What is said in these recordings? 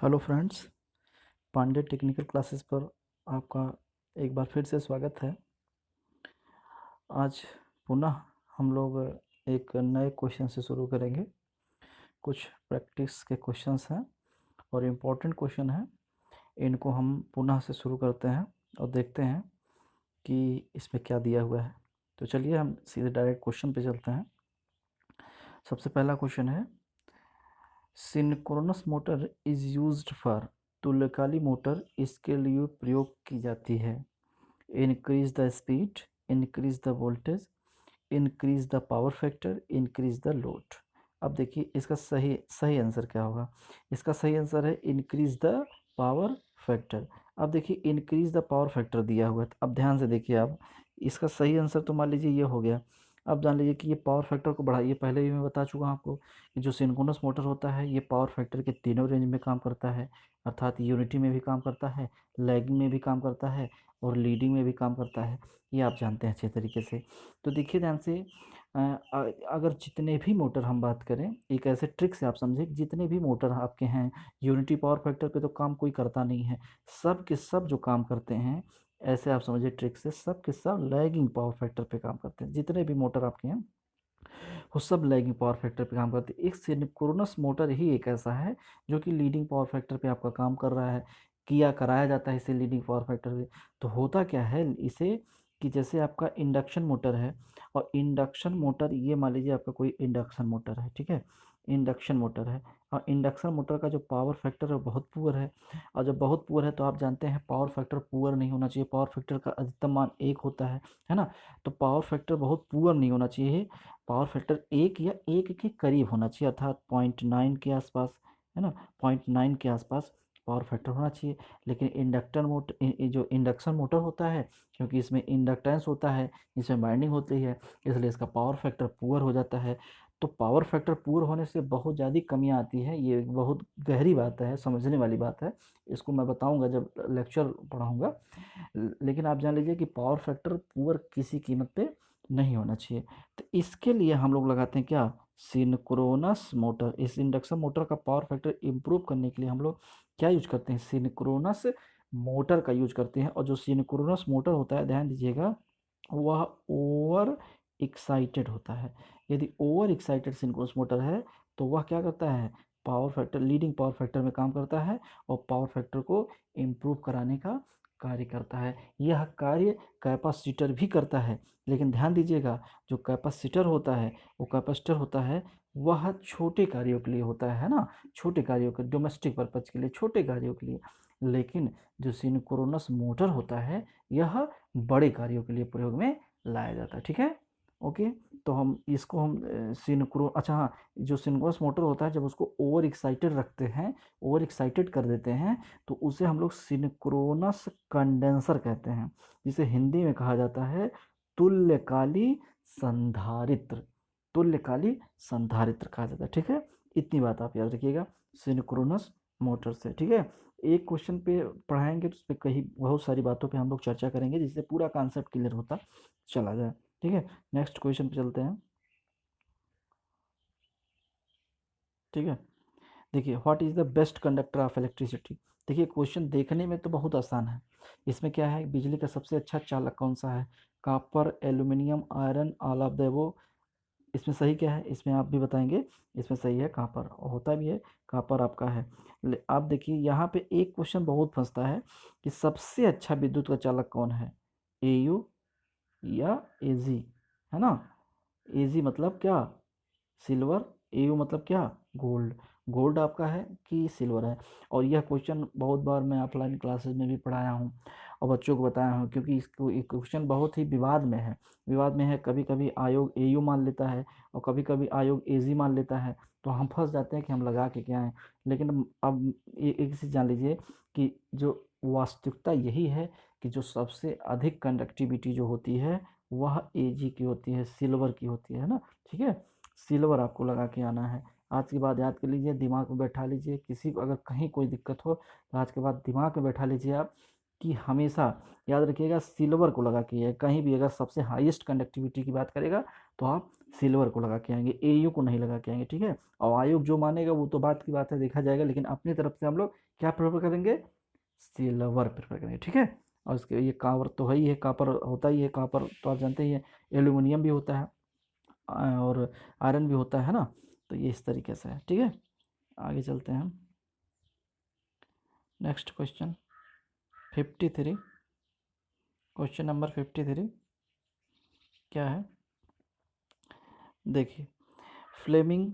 Hello friends, Pandey technical classes पर आपका एक बार फिर से स्वागत है। आज पुनः हम लोग एक नए क्वेश्चन से शुरू करेंगे। कुछ प्रैक्टिस के क्वेश्चंस हैं और इम्पोर्टेंट क्वेश्चन हैं। इनको हम पुनः से शुरू करते हैं और देखते हैं कि इसमें क्या दिया हुआ है। तो चलिए हम सीधे डायरेक्ट क्वेश्चन पे चलते हैं। सबसे पहला क्वेश्चन है, synchronous motor is used for. तुल्यकाली मोटर इसके लिए प्रयोग की जाती है। Increase the speed, increase the voltage, increase the power factor, increase the load. अब देखिए इसका सही सही आंसर क्या होगा। इसका सही आंसर है इंक्रीज द पावर फैक्टर। अब देखिए इंक्रीज द पावर फैक्टर दिया हुआ है, तो अब ध्यान से देखिए। आप इसका सही आंसर तो मान लीजिए ये हो गया। अब जान लीजिए कि ये पावर फैक्टर को बढ़ाइए। पहले भी मैं बता चुका हूँ आपको कि जो सिंक्रोनस मोटर होता है ये पावर फैक्टर के तीनों रेंज में काम करता है, अर्थात यूनिटी में भी काम करता है, लैगिंग में भी काम करता है और लीडिंग में भी काम करता है। ये आप जानते हैं अच्छे तरीके से। तो देखिए ध्यान से, अगर जितने भी मोटर हम बात करें, एक ऐसे ट्रिक से आप समझे कि जितने भी मोटर आपके हैं यूनिटी पावर फैक्टर पे तो काम कोई करता नहीं है। सब के सब जो काम करते हैं, ऐसे आप समझिए ट्रिक से, सब के सब लैगिंग पावर फैक्टर पे काम करते हैं। जितने भी मोटर आपके हैं वो सब लैगिंग पावर फैक्टर पे काम करते हैं। एक सिंक्रोनस मोटर ही एक ऐसा है जो कि लीडिंग पावर फैक्टर पे आपका काम कर रहा है, किया कराया जाता है इसे लीडिंग पावर फैक्टर पे। तो होता क्या है इसे, कि जैसे आपका इंडक्शन मोटर है, और इंडक्शन मोटर, ये मान लीजिए आपका कोई इंडक्शन मोटर है, ठीक है, इंडक्शन मोटर है, और इंडक्शन मोटर का जो पावर फैक्टर है बहुत पुअर है। और जब बहुत पुअर है तो आप जानते हैं पावर फैक्टर पुअर नहीं होना चाहिए। पावर फैक्टर का अधिकतम मान 1 होता है ना। तो पावर फैक्टर बहुत पुअर नहीं होना चाहिए। पावर फैक्टर 1 या 1 के करीब होना चाहिए, अर्थात 0.9 के आसपास, है ना, 0.9 के आसपास पावर फैक्टर होना चाहिए। लेकिन इंडक्टर मोटर, जो इंडक्शन मोटर होता है, क्योंकि इसमें इंडक्टेंस होता है, इसमें बाइंडिंग होती है, इसलिए इसका पावर फैक्टर पुअर हो जाता है। तो पावर फैक्टर पुअर होने से बहुत ज़्यादा कमियाँ आती है। ये बहुत गहरी बात है, समझने वाली बात है। इसको मैं बताऊंगा जब लेक्चर पढ़ाऊंगा। लेकिन आप जान लीजिए कि पावर फैक्टर पुअर किसी कीमत पे नहीं होना चाहिए। तो इसके लिए हम लोग लगाते हैं क्या, सिंक्रोनस मोटर। इस इंडक्शन मोटर का पावर फैक्टर इम्प्रूव करने के लिए हम लोग क्या यूज करते हैं, सिंक्रोनस मोटर का यूज करते हैं। और जो सिंक्रोनस मोटर होता है, ध्यान दीजिएगा, वह ओवर एक्साइटेड होता है। यदि ओवर एक्साइटेड सिंक्रोनस मोटर है तो वह क्या करता है, power factor, leading power factor में काम करता है और पावर फैक्टर को इम्प्रूव कराने का कार्य करता है। यह कार्य कैपेसिटर भी करता है। लेकिन ध्यान दीजिएगा, जो कैपेसिटर होता है, वो कैपेसिटर होता है वह छोटे कार्यों के लिए होता है ना, छोटे कार्यों के, डोमेस्टिक पर्पज के लिए, छोटे कार्यों के लिए। लेकिन जो सिंक्रोनस मोटर होता है यह बड़े कार्यों के लिए प्रयोग में लाया जाता है, ठीक है। ओके, तो हम इसको हम सिंक्रो अच्छा हाँ, जो सिंक्रोनस मोटर होता है जब उसको ओवर एक्साइटेड रखते हैं, ओवर एक्साइटेड कर देते हैं, तो उसे हम लोग सिंक्रोनस कंडेंसर कहते हैं, जिसे हिंदी में कहा जाता है तुल्यकाली संधारित्र। तुल्यकाली संधारित्र कहा जाता है, ठीक है। इतनी बात आप याद रखिएगा सिंक्रोनस मोटर से, ठीक है। एक क्वेश्चन पे पढ़ाएंगे तो उस पर कहीं बहुत सारी बातों पे हम लोग चर्चा करेंगे, जिससे पूरा कॉन्सेप्ट क्लियर होता चला जाए, ठीक है। नेक्स्ट क्वेश्चन पे चलते हैं, ठीक है। देखिए, what is the best conductor of electricity. देखिए क्वेश्चन देखने में तो बहुत आसान है। इसमें क्या है, बिजली का सबसे अच्छा चालक कौन सा है, copper, aluminium, iron, all of the above. इसमें सही क्या है, इसमें आप भी बताएंगे। इसमें सही है कॉपर, और होता भी है कॉपर आपका है। आप देखिए यहाँ पे एक क्वेश्चन बहुत फंसता है कि सबसे अच्छा विद्युत का चालक कौन है, एयू या एजी, है ना। एजी मतलब क्या, सिल्वर, एयू मतलब क्या, गोल्ड। गोल्ड आपका है कि सिल्वर है। और यह क्वेश्चन बहुत बार मैं ऑफलाइन क्लासेस में भी पढ़ाया हूँ और बच्चों को बताया हूँ, क्योंकि इसको ये क्वेश्चन बहुत ही विवाद में है। विवाद में है, कभी कभी आयोग एयू मान लेता है और कभी कभी आयोग एजी मान लेता है। तो हम फंस जाते हैं कि हम लगा के क्या है। लेकिन अब एक चीज़ जान लीजिए कि जो वास्तविकता यही है कि जो सबसे अधिक कंडक्टिविटी जो होती है वह एजी की होती है, सिल्वर की होती है ना, ठीक है। सिल्वर आपको लगा के आना है। आज की बात याद कर लीजिए, दिमाग में बैठा लीजिए। किसी को अगर कहीं कोई दिक्कत हो तो आज के बाद दिमाग में बैठा लीजिए आप कि हमेशा याद रखिएगा सिल्वर को लगा के, कहीं भी अगर सबसे हाईएस्ट कंडक्टिविटी की बात करेगा तो आप सिल्वर को लगा के आएंगे, एयू को नहीं लगा के आएंगे, ठीक है। और आयोग जो मानेगा वो तो बात की बात है, देखा जाएगा, लेकिन अपनी तरफ से हम लोग क्या प्रेफर करेंगे, सिल्वर प्रेफर करेंगे, ठीक है। और इसके ये कापर तो है ही है, कापर होता ही है, कापर तो आप जानते ही है, एल्यूमिनियम भी होता है और आयरन भी होता है ना, तो ये इस तरीके से है, ठीक है। आगे चलते हैं हम। नेक्स्ट क्वेश्चन 53, क्वेश्चन नंबर 53 क्या है, देखिए, Fleming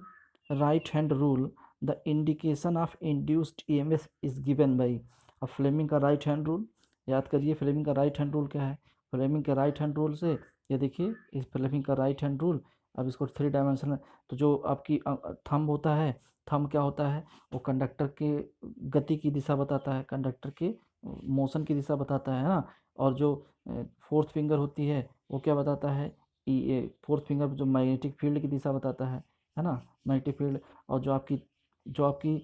right hand rule, the indication of induced EMF is given by. अब फ्लेमिंग का राइट हैंड रूल याद करिए, फ्लेमिंग का राइट हैंड रूल क्या है, फ्लेमिंग के राइट हैंड रूल से ये देखिए, इस फ्लेमिंग का राइट हैंड रूल, अब इसको 3 डायमेंशन, तो जो आपकी थंब होता है, थंब क्या होता है, वो कंडक्टर के गति की दिशा बताता है, कंडक्टर के मोशन की दिशा बताता है ना। और जो फोर्थ फिंगर होती है वो क्या बताता है, ये फोर्थ फिंगर जो मैग्नेटिक फील्ड की दिशा बताता है ना, मैग्नेटिक फील्ड। और जो आपकी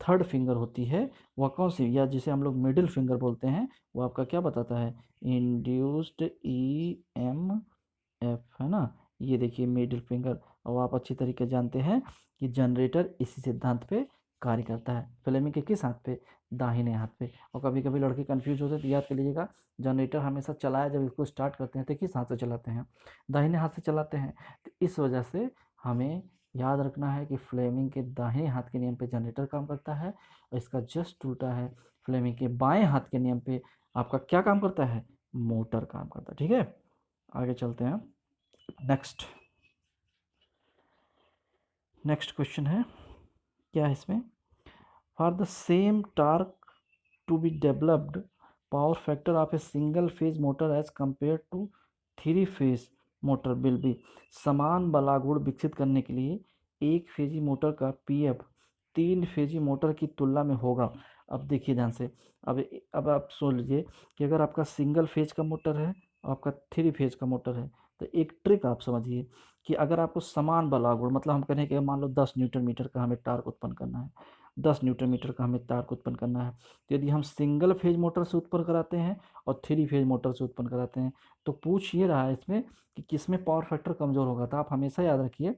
थर्ड फिंगर होती है वह कौन सी, या जिसे हम लोग मिडिल फिंगर बोलते हैं, वो आपका क्या बताता है, इंड्यूस्ड ई एम एफ, है ना। ये देखिए मिडिल फिंगर। और आप अच्छी तरीके जानते हैं कि जनरेटर इसी सिद्धांत पे कार्य करता है, फ्लेमिंग के किस हाथ पे, दाहिने हाथ पे। और कभी कभी लड़के कंफ्यूज होते हैं, तो याद कर लीजिएगा, जनरेटर हमेशा चलाया जब इसको स्टार्ट करते हैं तो किस हाथ से चलाते हैं, दाहिने हाथ से चलाते हैं। तो इस वजह से हमें याद रखना है कि फ्लेमिंग के दाहिने हाथ के नियम पे जनरेटर काम करता है, और इसका जस्ट उल्टा है, फ्लेमिंग के बाएं हाथ के नियम पे आपका क्या काम करता है, मोटर काम करता है, ठीक है। आगे चलते हैं। नेक्स्ट नेक्स्ट क्वेश्चन है, क्या है इसमें, for the same torque to be developed, power factor of a single phase motor as compare to 3 phase motor will be. समान बलागुण विकसित करने के लिए एक फेजी मोटर का पीएफ 3 फेजी मोटर की तुलना में होगा। अब देखिए ध्यान से, अब आप सोच लीजिए कि अगर आपका सिंगल फेज का मोटर है और आपका 3 फेज का मोटर है, तो एक ट्रिक आप समझिए कि अगर आपको समान बलागुण, मतलब हम कहें कि मान लो 10 न्यूटन मीटर का हमें टार्क उत्पन्न करना है, 10 न्यूटन मीटर का हमें टार्क उत्पन्न करना है, तो यदि हम सिंगल फेज मोटर से उत्पन्न कराते हैं और 3 फेज मोटर से उत्पन्न कराते हैं, तो पूछ ये रहा है इसमें कि किसमें पावर फैक्टर कमज़ोर होगा। तो आप हमेशा याद रखिए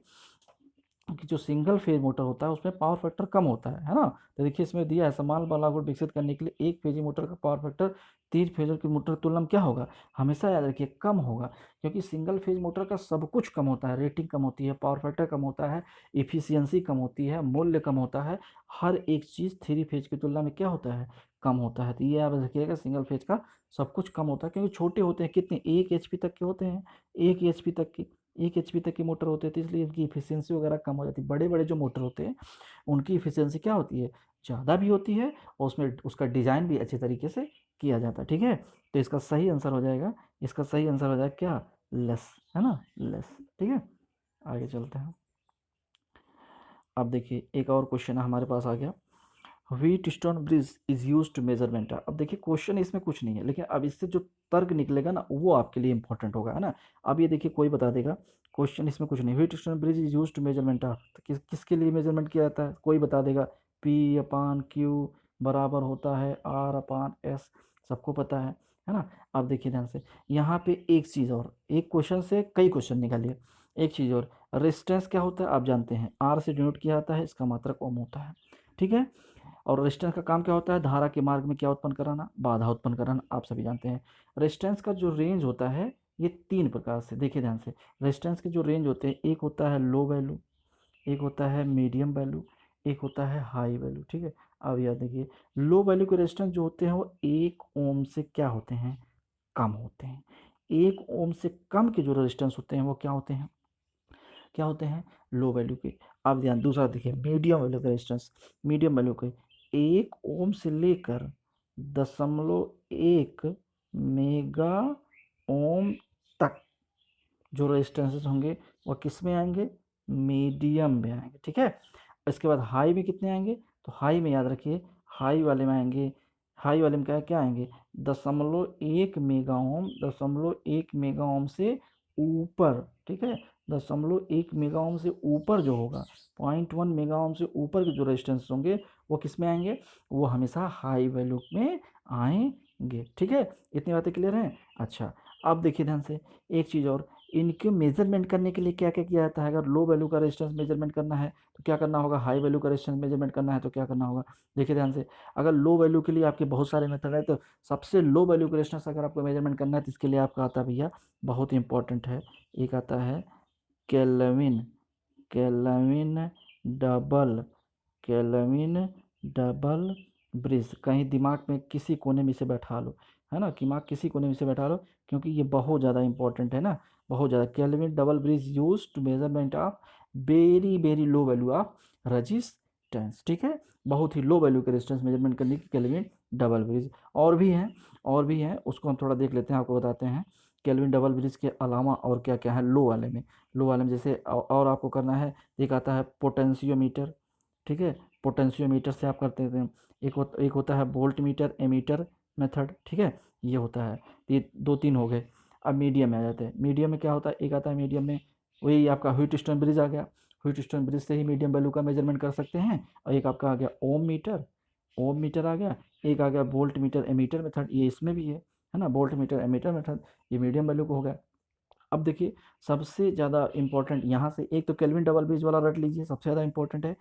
कि जो सिंगल फेज मोटर होता है उसमें पावर फैक्टर कम होता है ना। तो देखिए इसमें दिया है, समान बलागुण विकसित करने के लिए एक फेजी मोटर का पावर फैक्टर 3 फेजर की मोटर की तुलना में क्या होगा, हमेशा याद रखिए कम होगा, क्योंकि सिंगल फेज मोटर का सब कुछ कम होता है, रेटिंग कम होती है, पावर फैक्टर कम होता है, इफिशियंसी कम होती है, मूल्य कम होता है, हर एक चीज़ 3 फेज की तुलना में क्या होता है, कम होता है। तो ये याद रखिएगा, सिंगल फेज का सब कुछ कम होता है, क्योंकि छोटे होते हैं, कितने, 1 एचपी तक के होते हैं, 1 एचपी तक की, 1 एचपी तक के मोटर होते हैं, तो इसलिए इनकी इफिशियंसी वगैरह कम हो जाती है। बड़े बड़े जो मोटर होते हैं उनकी इफिशियंसी क्या होती है, ज़्यादा भी होती है, और उसमें उसका डिज़ाइन भी अच्छे तरीके से किया जाता है, ठीक है। तो इसका सही आंसर हो जाएगा, इसका सही आंसर हो जाएगा क्या, लेस, है ना, लेस, ठीक है। आगे चलते हैं। अब देखिए एक और क्वेश्चन हमारे पास आ गया, Wheatstone bridge is use to measurement. अब देखिए क्वेश्चन इसमें कुछ नहीं है, लेकिन अब इससे जो तर्क निकलेगा ना वो आपके लिए इंपॉर्टेंट होगा, है ना। अब ये देखिए कोई बता देगा, क्वेश्चन इसमें कुछ नहीं, Wheatstone bridge is use to measurement of, तो किसके लिए मेजरमेंट किया जाता है, कोई बता देगा, पी अपान क्यू बराबर होता है आर अपान एस, सबको पता है ना। अब देखिए ध्यान से, यहाँ पे एक चीज़ और, एक क्वेश्चन से कई क्वेश्चन निकालिए, एक चीज़ और, रेजिस्टेंस क्या होता है आप जानते हैं, आर से डिनोट किया जाता है, इसका मात्रक ओम होता है, ठीक है। और रेजिस्टेंस का काम क्या होता है, धारा के मार्ग में क्या उत्पन्न कराना, बाधा उत्पन्न कराना, आप सभी जानते हैं। रेजिस्टेंस का जो रेंज होता है ये 3 प्रकार से, देखिए ध्यान से, रेजिस्टेंस के जो रेंज होते हैं, एक होता है लो वैल्यू, एक होता है मीडियम वैल्यू, एक होता है हाई वैल्यू, ठीक है। अब याद देखिए, लो वैल्यू के रेजिस्टेंस जो होते हैं वो 1 ओम से क्या होते हैं, कम होते हैं। 1 ओम से कम के जो रेजिस्टेंस होते हैं वो क्या होते हैं, क्या होते हैं, लो वैल्यू के। अब ध्यान दूसरा देखिए, मीडियम वैल्यू का रेजिस्टेंस, मीडियम वैल्यू के 1 ओम से लेकर 0.1 मेगा ओम तक जो रेजिस्टेंसेस होंगे वह किस में आएंगे, मीडियम में आएंगे, ठीक है। इसके बाद हाई में कितने आएंगे, तो हाई में याद रखिए, हाई वाले में आएंगे, हाई वाले में क्या क्या आएंगे, 0.1 मेगा ओम, 0.1 मेगा ओम से ऊपर, ठीक है। 0.1 मेगा ओम से ऊपर जो होगा, 0.1 मेगा ओम से ऊपर के जो रेजिस्टेंस होंगे वो किस में आएंगे, वो हमेशा हाई वैल्यू में आएंगे, करेंगे। ठीक है, इतनी बातें क्लियर हैं। अच्छा, अब देखिए ध्यान से एक चीज़ और, इनके मेजरमेंट करने के लिए क्या क्या किया जाता है। अगर लो वैल्यू का रेजिस्टेंस मेजरमेंट करना है तो क्या करना होगा, हाई वैल्यू का रेजिस्टेंस मेजरमेंट करना है तो क्या करना होगा। देखिए ध्यान से, अगर लो वैल्यू के लिए आपके बहुत सारे मेथड है, तो सबसे लो वैल्यू का रेजिस्टेंस अगर आपको मेजरमेंट करना है तो इसके लिए आपका आता है भैया, बहुत इंपॉर्टेंट है, एक आता है kelvin, kelvin double, kelvin double bridge. कहीं दिमाग में किसी कोने में इसे बैठा लो, है ना, दिमाग किसी कोने में इसे बैठा लो, क्योंकि ये बहुत ज़्यादा इंपॉर्टेंट है ना, बहुत ज़्यादा। Kelvin double bridge use to measurement of very very low value of resistance. ठीक है, बहुत ही लो वैल्यू के रेजिस्टेंस मेजरमेंट करने की केल्विन डबल ब्रिज। और भी हैं, और भी हैं, उसको हम थोड़ा देख लेते हैं, आपको बताते हैं। केल्विन डबल ब्रिज के अलावा और क्या क्या है लो वाले में, लो वाले में जैसे और आपको करना है, एक आता है पोटेंशियोमीटर। ठीक है, पोटेंशियोमीटर से आप करते हैं, एक होता है वोल्ट मीटर एमीटर मेथड। ठीक है, ये होता है, ये दो तीन हो गए। अब मीडियम में आ जाते हैं, मीडियम में क्या होता है, एक आता है मीडियम में वही आपका व्हीटस्टोन ब्रिज आ गया, व्हीटस्टोन ब्रिज से ही मीडियम वैल्यू का मेजरमेंट कर सकते हैं। और एक आपका आ गया ओम मीटर, ओम मीटर आ गया। एक आ गया वोल्ट मीटर एमीटर मेथड, ये इसमें भी है ना, वोल्ट मीटर एमीटर मेथड, ये मीडियम वैल्यू को हो गया। अब देखिए सबसे ज़्यादा इंपॉर्टेंट यहाँ से, एक तो केल्विन डबल ब्रिज वाला रट लीजिए, सबसे ज़्यादा इंपॉर्टेंट है।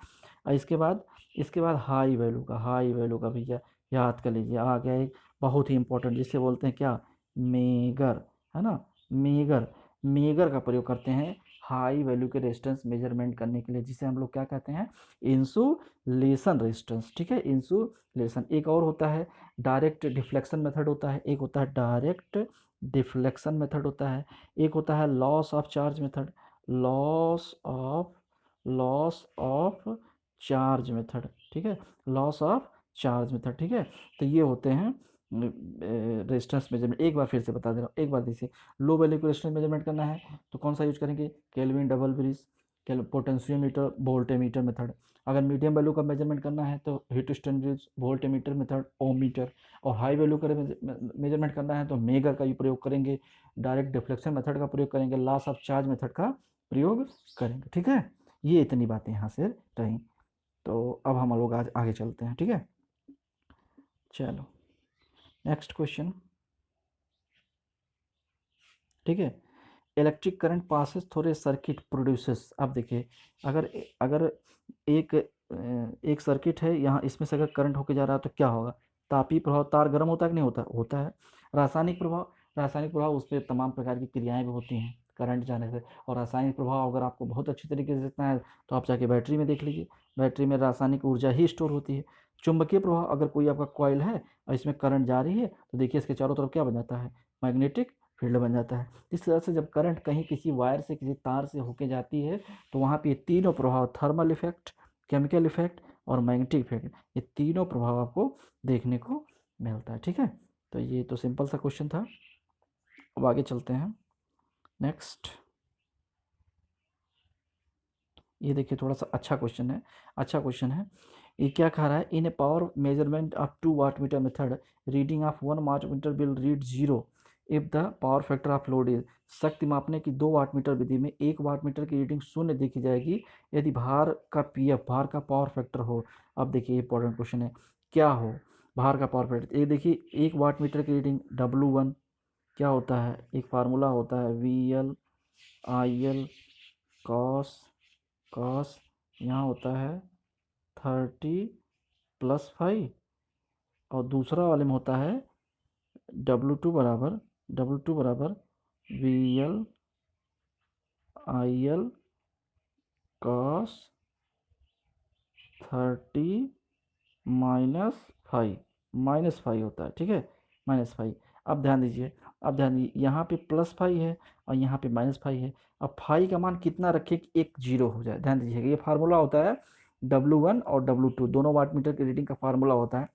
और इसके बाद हाई वैल्यू का, हाई वैल्यू का भैया याद कर लीजिए, आ गया एक बहुत ही इंपॉर्टेंट, जिसे बोलते हैं क्या, मेगर, है ना, मेगर। मेगर का प्रयोग करते हैं हाई वैल्यू के रेजिस्टेंस मेजरमेंट करने के लिए, जिसे हम लोग क्या कहते हैं, इंसुलेशन रेजिस्टेंस। ठीक है, इंसुलेशन। एक और होता है डायरेक्ट डिफ्लेक्शन मेथड होता है, एक होता है डायरेक्ट डिफ्लेक्शन मेथड होता है, एक होता है loss of charge method, loss of, loss of charge method. ठीक है, लॉस ऑफ चार्ज मेथड। ठीक है, तो ये होते हैं रेजिस्टेंस मेजरमेंट। एक बार फिर से बता दे रहा हूँ, एक बार देखिए, लो वैल्यू को रेजिस्टेंस मेजरमेंट करना है तो कौन सा यूज करेंगे, Kelvin double bridge, potentiometer, voltmeter method. अगर मीडियम वैल्यू का मेजरमेंट करना है तो Wheatstone bridge, voltmeter method, ohm meter. और हाई वैल्यू का मेजरमेंट करना है तो मेगर का ही प्रयोग करेंगे, डायरेक्ट डिफ्लेक्शन मेथड का प्रयोग करेंगे, लॉस ऑफ चार्ज मेथड का प्रयोग करेंगे। ठीक है, ये इतनी बातें यहाँ से रहीं। तो अब हम लोग आज आगे चलते हैं। ठीक है, चलो नेक्स्ट क्वेश्चन। ठीक है, electric current passes through a circuit produces. अब देखिए, अगर अगर एक एक सर्किट है, यहाँ इसमें से अगर करंट होके जा रहा है तो क्या होगा, तापीय प्रभाव, तार गर्म होता है कि नहीं होता, होता है। रासायनिक प्रभाव, रासायनिक प्रभाव, उस पर तमाम प्रकार की क्रियाएं भी होती हैं करंट जाने से। और रासायनिक प्रभाव अगर आपको बहुत अच्छी तरीके से देखना है तो आप जाके बैटरी में देख लीजिए, बैटरी में रासायनिक ऊर्जा ही स्टोर होती है। चुंबकीय प्रभाव, अगर कोई आपका कॉइल है और इसमें करंट जा रही है तो देखिए इसके चारों तरफ क्या बन जाता है, मैग्नेटिक फील्ड बन जाता है। इस तरह से जब करंट कहीं किसी वायर से, किसी तार से होके जाती है तो वहाँ पे ये तीनों प्रभाव, थर्मल इफेक्ट, केमिकल इफेक्ट और मैग्नेटिक इफेक्ट, ये तीनों प्रभाव आपको देखने को मिलता है। ठीक है, तो ये तो सिंपल सा क्वेश्चन था। अब आगे चलते हैं नेक्स्ट। ये देखिए थोड़ा सा अच्छा क्वेश्चन है, अच्छा क्वेश्चन है। ये क्या कह रहा है, in a power measurement of 2 watt meter method reading of 1 watt meter will read 0 if the power factor of load is. शक्ति मापने की 2 वाट मीटर विधि में 1 वाट मीटर की रीडिंग शून्य देखी जाएगी यदि भार का पीएफ, भार का पावर फैक्टर हो। अब देखिए इंपॉर्टेंट क्वेश्चन है, क्या हो भार का पावर फैक्टर। ये देखिए 1 वाट मीटर की रीडिंग W1 क्या होता है, एक फार्मूला होता है VL IL कॉस, कॉस यहाँ होता है 30 + 5, और दूसरा वाले में होता है W2 बराबर, W2 बराबर VL IL cos 30 minus five होता है। ठीक है, -5। अब ध्यान दीजिए, अब ध्यान दीजिए, यहाँ पे +5 है और यहाँ पे -5 है। अब फाई का मान कितना रखें कि एक जीरो हो जाए। ध्यान दीजिएगा, ये फार्मूला होता है W1 और W2 दोनों वाट मीटर की रीडिंग का फार्मूला होता है।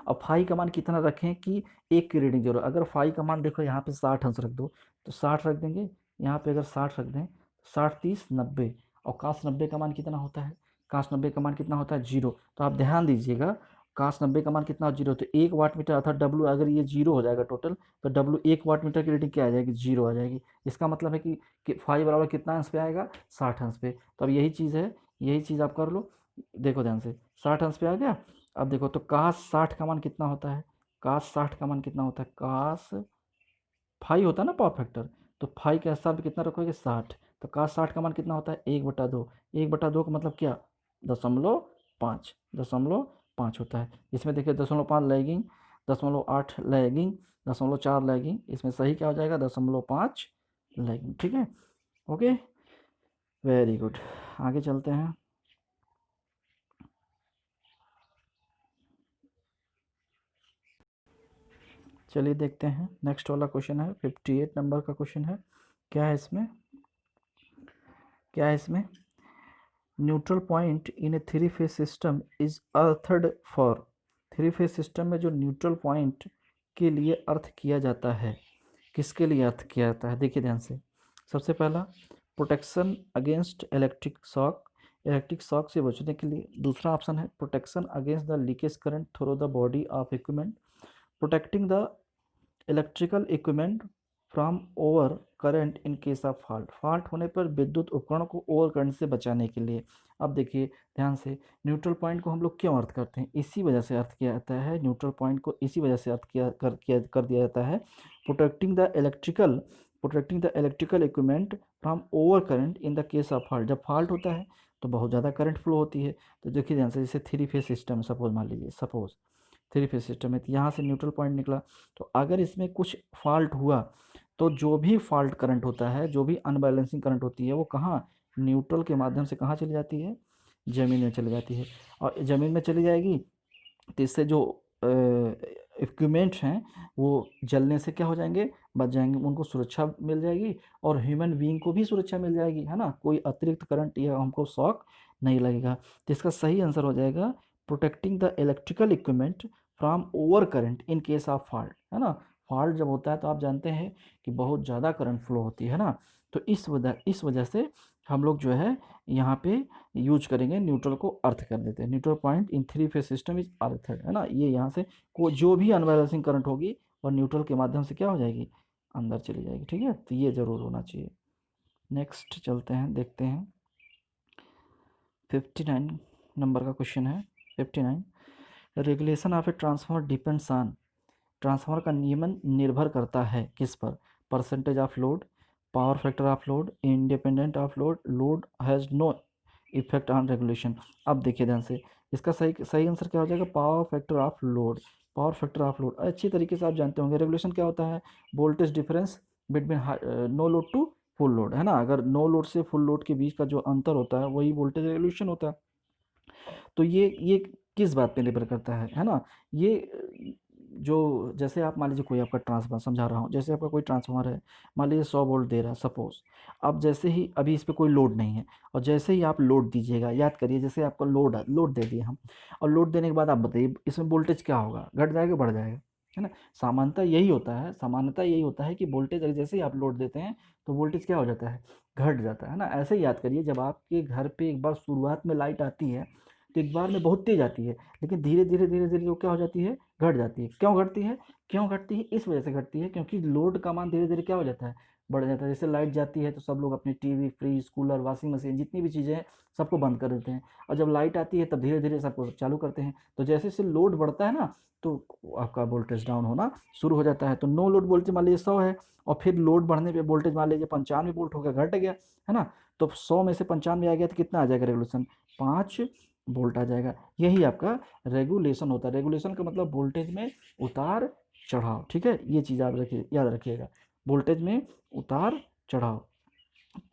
अब फाई का मान कितना रखें कि एक की रीडिंग जरूर। अगर फाई का मान देखो यहाँ पे 60 अंश रख दो तो 60 रख देंगे, यहाँ पे अगर 60 रख दें, 60 30 90, और काश 90 का मान कितना होता है, काश 90 का मान कितना होता है 0। तो आप ध्यान दीजिएगा, काश 90 का मान कितना 0, तो 1 वाट मीटर अर्थात W, अगर ये 0 हो जाएगा टोटल तो W 1 वाट मीटर की रीडिंग क्या आ जाएगी, 0 आ जाएगी। इसका मतलब है कि फाई बराबर कितना अंश पे आएगा, 60 अंश पे। तो अब यही चीज़ है, यही चीज़ आप कर लो, देखो ध्यान से, 60 अंश पे आ गया। अब देखो तो काश 60 का मान कितना होता है, cos 60 का मान कितना होता है, cos फाइव होता है ना पावर फैक्टर, तो फाइव के हिसाब से कितना रखोगे 60, तो cos 60 का मान कितना होता है 1/2, 1/2 का मतलब क्या 0.5, 0.5 होता है। इसमें देखिए 0.5 लैगिंग, 0.8 लैगिंग, 0.4 लैगिंग, इसमें सही क्या हो जाएगा 0.5 लैगिंग। ठीक है, ओके, वेरी गुड। आगे चलते हैं। चलिए देखते हैं, नेक्स्ट वाला क्वेश्चन है 58 नंबर का क्वेश्चन है। क्या है इसमें, क्या है इसमें, neutral point in a three phase system is earthed for. Three phase system में जो न्यूट्रल पॉइंट के लिए अर्थ किया जाता है, किसके लिए अर्थ किया जाता है, देखिए ध्यान से। सबसे पहला प्रोटेक्शन अगेंस्ट इलेक्ट्रिक शॉक से बचने के लिए। दूसरा ऑप्शन है protection against the leakage current through the body of equipment, protecting the electrical equipment from over current in case of fault. Fault होने पर विद्युत उपकरण को ओवर करंट से बचाने के लिए। अब देखिए ध्यान से, न्यूट्रल पॉइंट को हम लोग क्यों अर्थ करते हैं, इसी वजह से अर्थ किया जाता है। न्यूट्रल पॉइंट को इसी वजह से अर्थ कर दिया जाता है। Protecting the electrical equipment from over current in the case of fault. जब फॉल्ट होता है तो बहुत ज़्यादा करंट फ्लो होती है। तो देखिए ध्यान से, जैसे थ्री फेज सिस्टम सपोज मान लीजिए, सपोज थ्री फेज सिस्टम है, तो यहाँ से न्यूट्रल पॉइंट निकला, तो अगर इसमें कुछ फॉल्ट हुआ तो जो भी फॉल्ट करंट होता है, जो भी अनबैलेंसिंग करंट होती है, वो कहाँ, न्यूट्रल के माध्यम से कहाँ चली जाती है, ज़मीन में चली जाती है। और ज़मीन में चली जाएगी तो इससे जो इक्विपमेंट हैं वो जलने से क्या हो जाएंगे, बच जाएंगे, उनको सुरक्षा मिल जाएगी और ह्यूमन बीइंग को भी सुरक्षा मिल जाएगी, है ना, कोई अतिरिक्त करंट या हमको शॉक नहीं लगेगा। तो इसका सही आंसर हो जाएगा protecting the electrical equipment from over current in case of fault, है ना। फॉल्ट जब होता है तो आप जानते हैं कि बहुत ज़्यादा करंट फ्लो होती है ना, तो इस वजह से हम लोग जो है यहाँ पे यूज करेंगे, न्यूट्रल को अर्थ कर देते हैं। Neutral point in three phase system is earthed, है ना, ये यहाँ से को जो भी अनबैलेंसिंग करंट होगी और न्यूट्रल के माध्यम से क्या हो जाएगी, अंदर चली जाएगी। ठीक है, तो ये ज़रूर होना चाहिए। नेक्स्ट चलते हैं, देखते हैं 59 नंबर का क्वेश्चन है। 59, regulation of a transformer depends on. Transformer का नियमन निर्भर करता है किस पर, percentage of load, power factor of load, independent of load, load has no effect on regulation. अब देखिए ध्यान से, इसका सही सही आंसर क्या हो जाएगा, power factor of load. Power factor of load अच्छी तरीके से आप जानते होंगे, रेगुलेशन क्या होता है, voltage difference between no load to full load, है ना। अगर नो लोड से फुल लोड के बीच का जो अंतर होता है वही वोल्टेज रेगुलेशन होता है। तो ये किस बात पे निर्भर करता है ना, ये जो जैसे आप मान लीजिए कोई आपका ट्रांसफार्मर, समझा रहा हूँ, जैसे आपका कोई ट्रांसफार्मर है, मान लीजिए 100 वोल्ट दे रहा है सपोज। अब जैसे ही अभी इस पर कोई लोड नहीं है, और जैसे ही आप लोड दीजिएगा, याद करिए जैसे आपको लोड दे दिए हम, और लोड देने के बाद आप बताइए इसमें वोल्टेज क्या होगा, घट जाएगा बढ़ जाएगा, है ना। सामान्यतः यही होता है कि वोल्टेज जैसे ही आप लोड देते हैं तो वोल्टेज क्या हो जाता है, घट जाता है ना। ऐसे ही याद करिए, जब आपके घर पे एक बार शुरुआत में लाइट आती है तो एक बार में बहुत तेज आती है, लेकिन धीरे धीरे वो क्या हो जाती है, घट जाती है। क्यों घटती है, क्यों घटती है, इस वजह से घटती है क्योंकि लोड का मान धीरे धीरे क्या हो जाता है, बढ़ जाता है। जैसे लाइट जाती है तो सब लोग अपने TV, fridge, cooler, washing machine, जितनी भी चीज़ें हैं सबको बंद कर देते हैं, और जब लाइट आती है तब धीरे धीरे सबको चालू करते हैं। तो जैसे जैसे लोड बढ़ता है ना, तो आपका वोल्टेज डाउन होना शुरू हो जाता है। तो नो लोड वोल्टेज मान लीजिए 100 है, और फिर लोड बढ़ने पे वोल्टेज मान लीजिए 95 वोल्ट हो गया, घट गया, है ना। तो 100 में से 95 आ गया तो कितना आ जाएगा रेगुलेशन, 5 वोल्ट आ जाएगा। यही आपका रेगुलेशन होता है। रेगुलेशन का मतलब वोल्टेज में उतार चढ़ाव, ठीक है, ये चीज़ आप रखिए, याद रखिएगा, वोल्टेज में उतार चढ़ाव,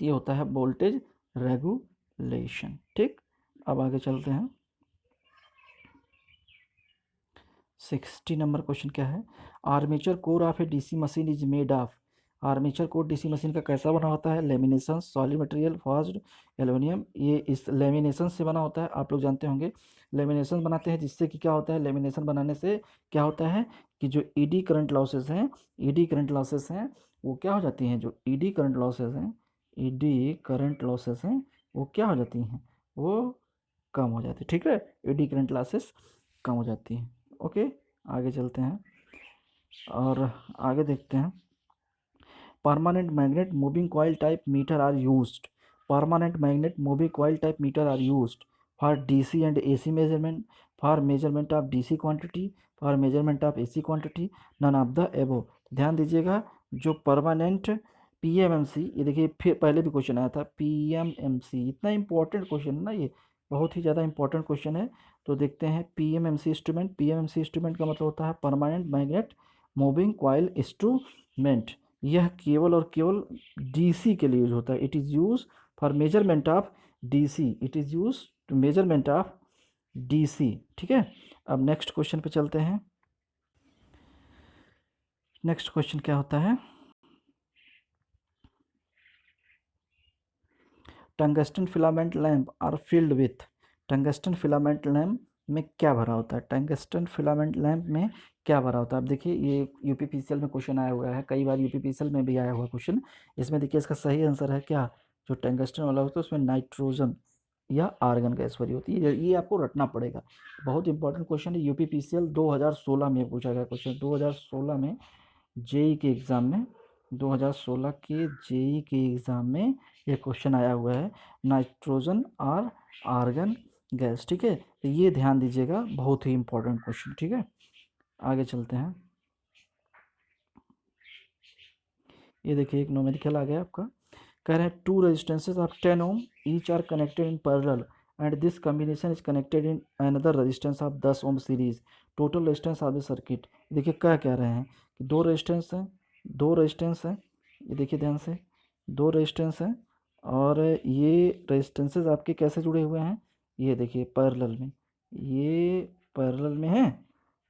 ये होता है वोल्टेज रेगुलेशन। ठीक, अब आगे चलते हैं। 60 नंबर क्वेश्चन क्या है, armature core of A DC machine is made of. Armature core DC machine का कैसा बना होता है, लेमिनेशन, सॉलिड मटेरियल, फॉस्ड, एल्युमिनियम। ये इस लेमिनेशन से बना होता है, आप लोग जानते होंगे। लेमिनेशन बनाते हैं जिससे कि क्या होता है, लेमिनेशन बनाने से क्या होता है कि जो ईडी करंट लॉसेस हैं, ईडी करंट लॉसेस हैं वो क्या हो जाती हैं, जो ईडी करंट लॉसेस हैं, ईडी करंट लॉसेस हैं वो क्या हो जाती हैं, वो कम हो जाती है। ठीक है, ईडी करंट लॉसेस कम हो जाती हैं। ओके, आगे चलते हैं और आगे देखते हैं। Permanent magnet moving coil type meter are used. Permanent magnet moving coil type meter are used for DC and AC measurement, for measurement of DC quantity, for measurement of AC quantity, none of the above. ध्यान दीजिएगा, जो permanent PMMC, ये देखिए फिर पहले भी question आया था पीएमएमसी, इतना इंपॉर्टेंट क्वेश्चन है ना ये, बहुत ही ज़्यादा इंपॉर्टेंट क्वेश्चन है। तो देखते हैं पीएमएमसी इंस्ट्रूमेंट। पीएमएमसी इंस्ट्रूमेंट का मतलब होता है permanent magnet moving coil instrument. यह केवल और केवल डीसी के लिए यूज होता है। It is use for measurement of DC, it is use to measurement of DC. ठीक है, अब नेक्स्ट क्वेश्चन पे चलते हैं। नेक्स्ट क्वेश्चन क्या होता है, tungsten filament lamp are filled with. Tungsten filament lamp में क्या भरा होता है, टंगस्टन फिलामेंट लैंप में क्या भरा होता है। अब देखिए ये यूपीपीसीएल में क्वेश्चन आया हुआ है, कई बार यूपीपीसीएल में भी आया हुआ क्वेश्चन। इसमें देखिए इसका सही आंसर है क्या, जो टंगस्टन वाला होता है उसमें नाइट्रोजन या आर्गन गैस भरी होती है। ये आपको रटना पड़ेगा, बहुत इंपॉर्टेंट क्वेश्चन है। यूपीपीसीएल 2016 में पूछा गया क्वेश्चन, 2016 में जेई के एग्ज़ाम में, 2016 के जेई के एग्ज़ाम में ये क्वेश्चन आया हुआ है, नाइट्रोजन और आर्गन गैस। ठीक है, तो ये ध्यान दीजिएगा, बहुत ही इंपॉर्टेंट क्वेश्चन। ठीक है, आगे चलते हैं। ये देखिए एक न्यूमेरिकल आ गया आपका, कह रहे हैं two resistances of 10 ohm each are connected in parallel and this combination is connected in another resistance of 10 ohm series, total resistance of the circuit. देखिए क्या कह रहे हैं कि दो रेजिस्टेंस हैं, दो रेजिस्टेंस हैं, ये देखिए ध्यान से, दो रेजिस्टेंस हैं और ये रेजिस्टेंसेज आपके कैसे जुड़े हुए हैं, ये देखिए पैरेलल में, ये पैरेलल में है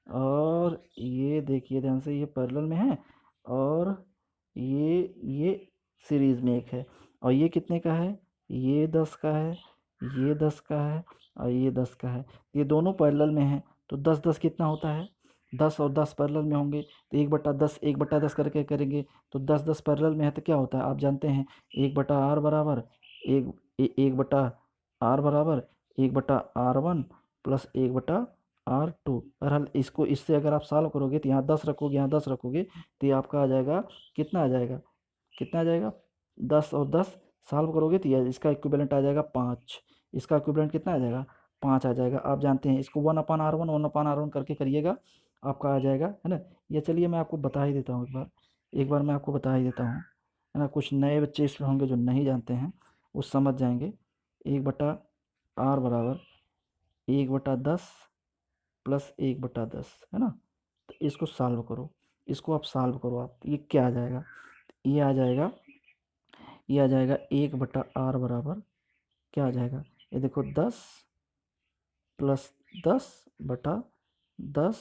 और ये देखिए ध्यान से, ये पैरेलल में है और ये सीरीज़ में एक है। और ये कितने का है, ये 10 का है, ये 10 का है और ये 10 का है। ये दोनों पैरेलल में हैं, तो 10-10 कितना होता है, 10 और 10 पैरेलल में होंगे तो 1/10 1/10 करके करेंगे तो 10-10 पैरेलल में है तो क्या होता है आप जानते हैं, 1/r बराबर 1/r बराबर 1/r1 प्लस 1/r2। बहरहाल इसको इससे अगर आप सॉल्व करोगे तो यहाँ 10 रखोगे, यहाँ 10 रखोगे तो ये आपका आ जाएगा, कितना आ जाएगा, कितना आ जाएगा, 10 और 10 सॉल्व करोगे तो ये इसका इक्विवेलेंट आ जाएगा 5। इसका इक्विवेलेंट कितना आ जाएगा, 5 आ जाएगा। आप जानते हैं इसको 1/r1 1/r1 करके करिएगा, आपका आ जाएगा, है ना। ये चलिए मैं आपको बता ही देता हूँ, एक बार मैं आपको बता ही देता हूँ, है ना। कुछ नए बच्चे इसमें होंगे जो नहीं जानते हैं, वो समझ जाएंगे। 1/r बराबर 1/10 प्लस 1/10, है ना। तो इसको सॉल्व करो, इसको आप सॉल्व करो, आप ये क्या आ जाएगा, ये आ जाएगा, ये आ जाएगा 1/r बराबर क्या आ जाएगा, ये देखो 10 प्लस 10/10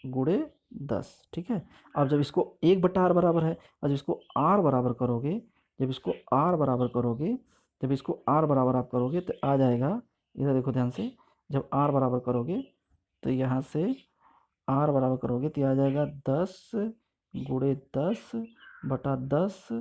गुणे 10। ठीक है, अब जब इसको 1/r बराबर है और जब इसको r बराबर करोगे, जब इसको r बराबर करोगे, जब इसको r बराबर आप करोगे तो आ जाएगा, इधर देखो ध्यान से, जब r बराबर करोगे तो यहाँ से r बराबर करोगे तो आ जाएगा 10 गुणे 10/10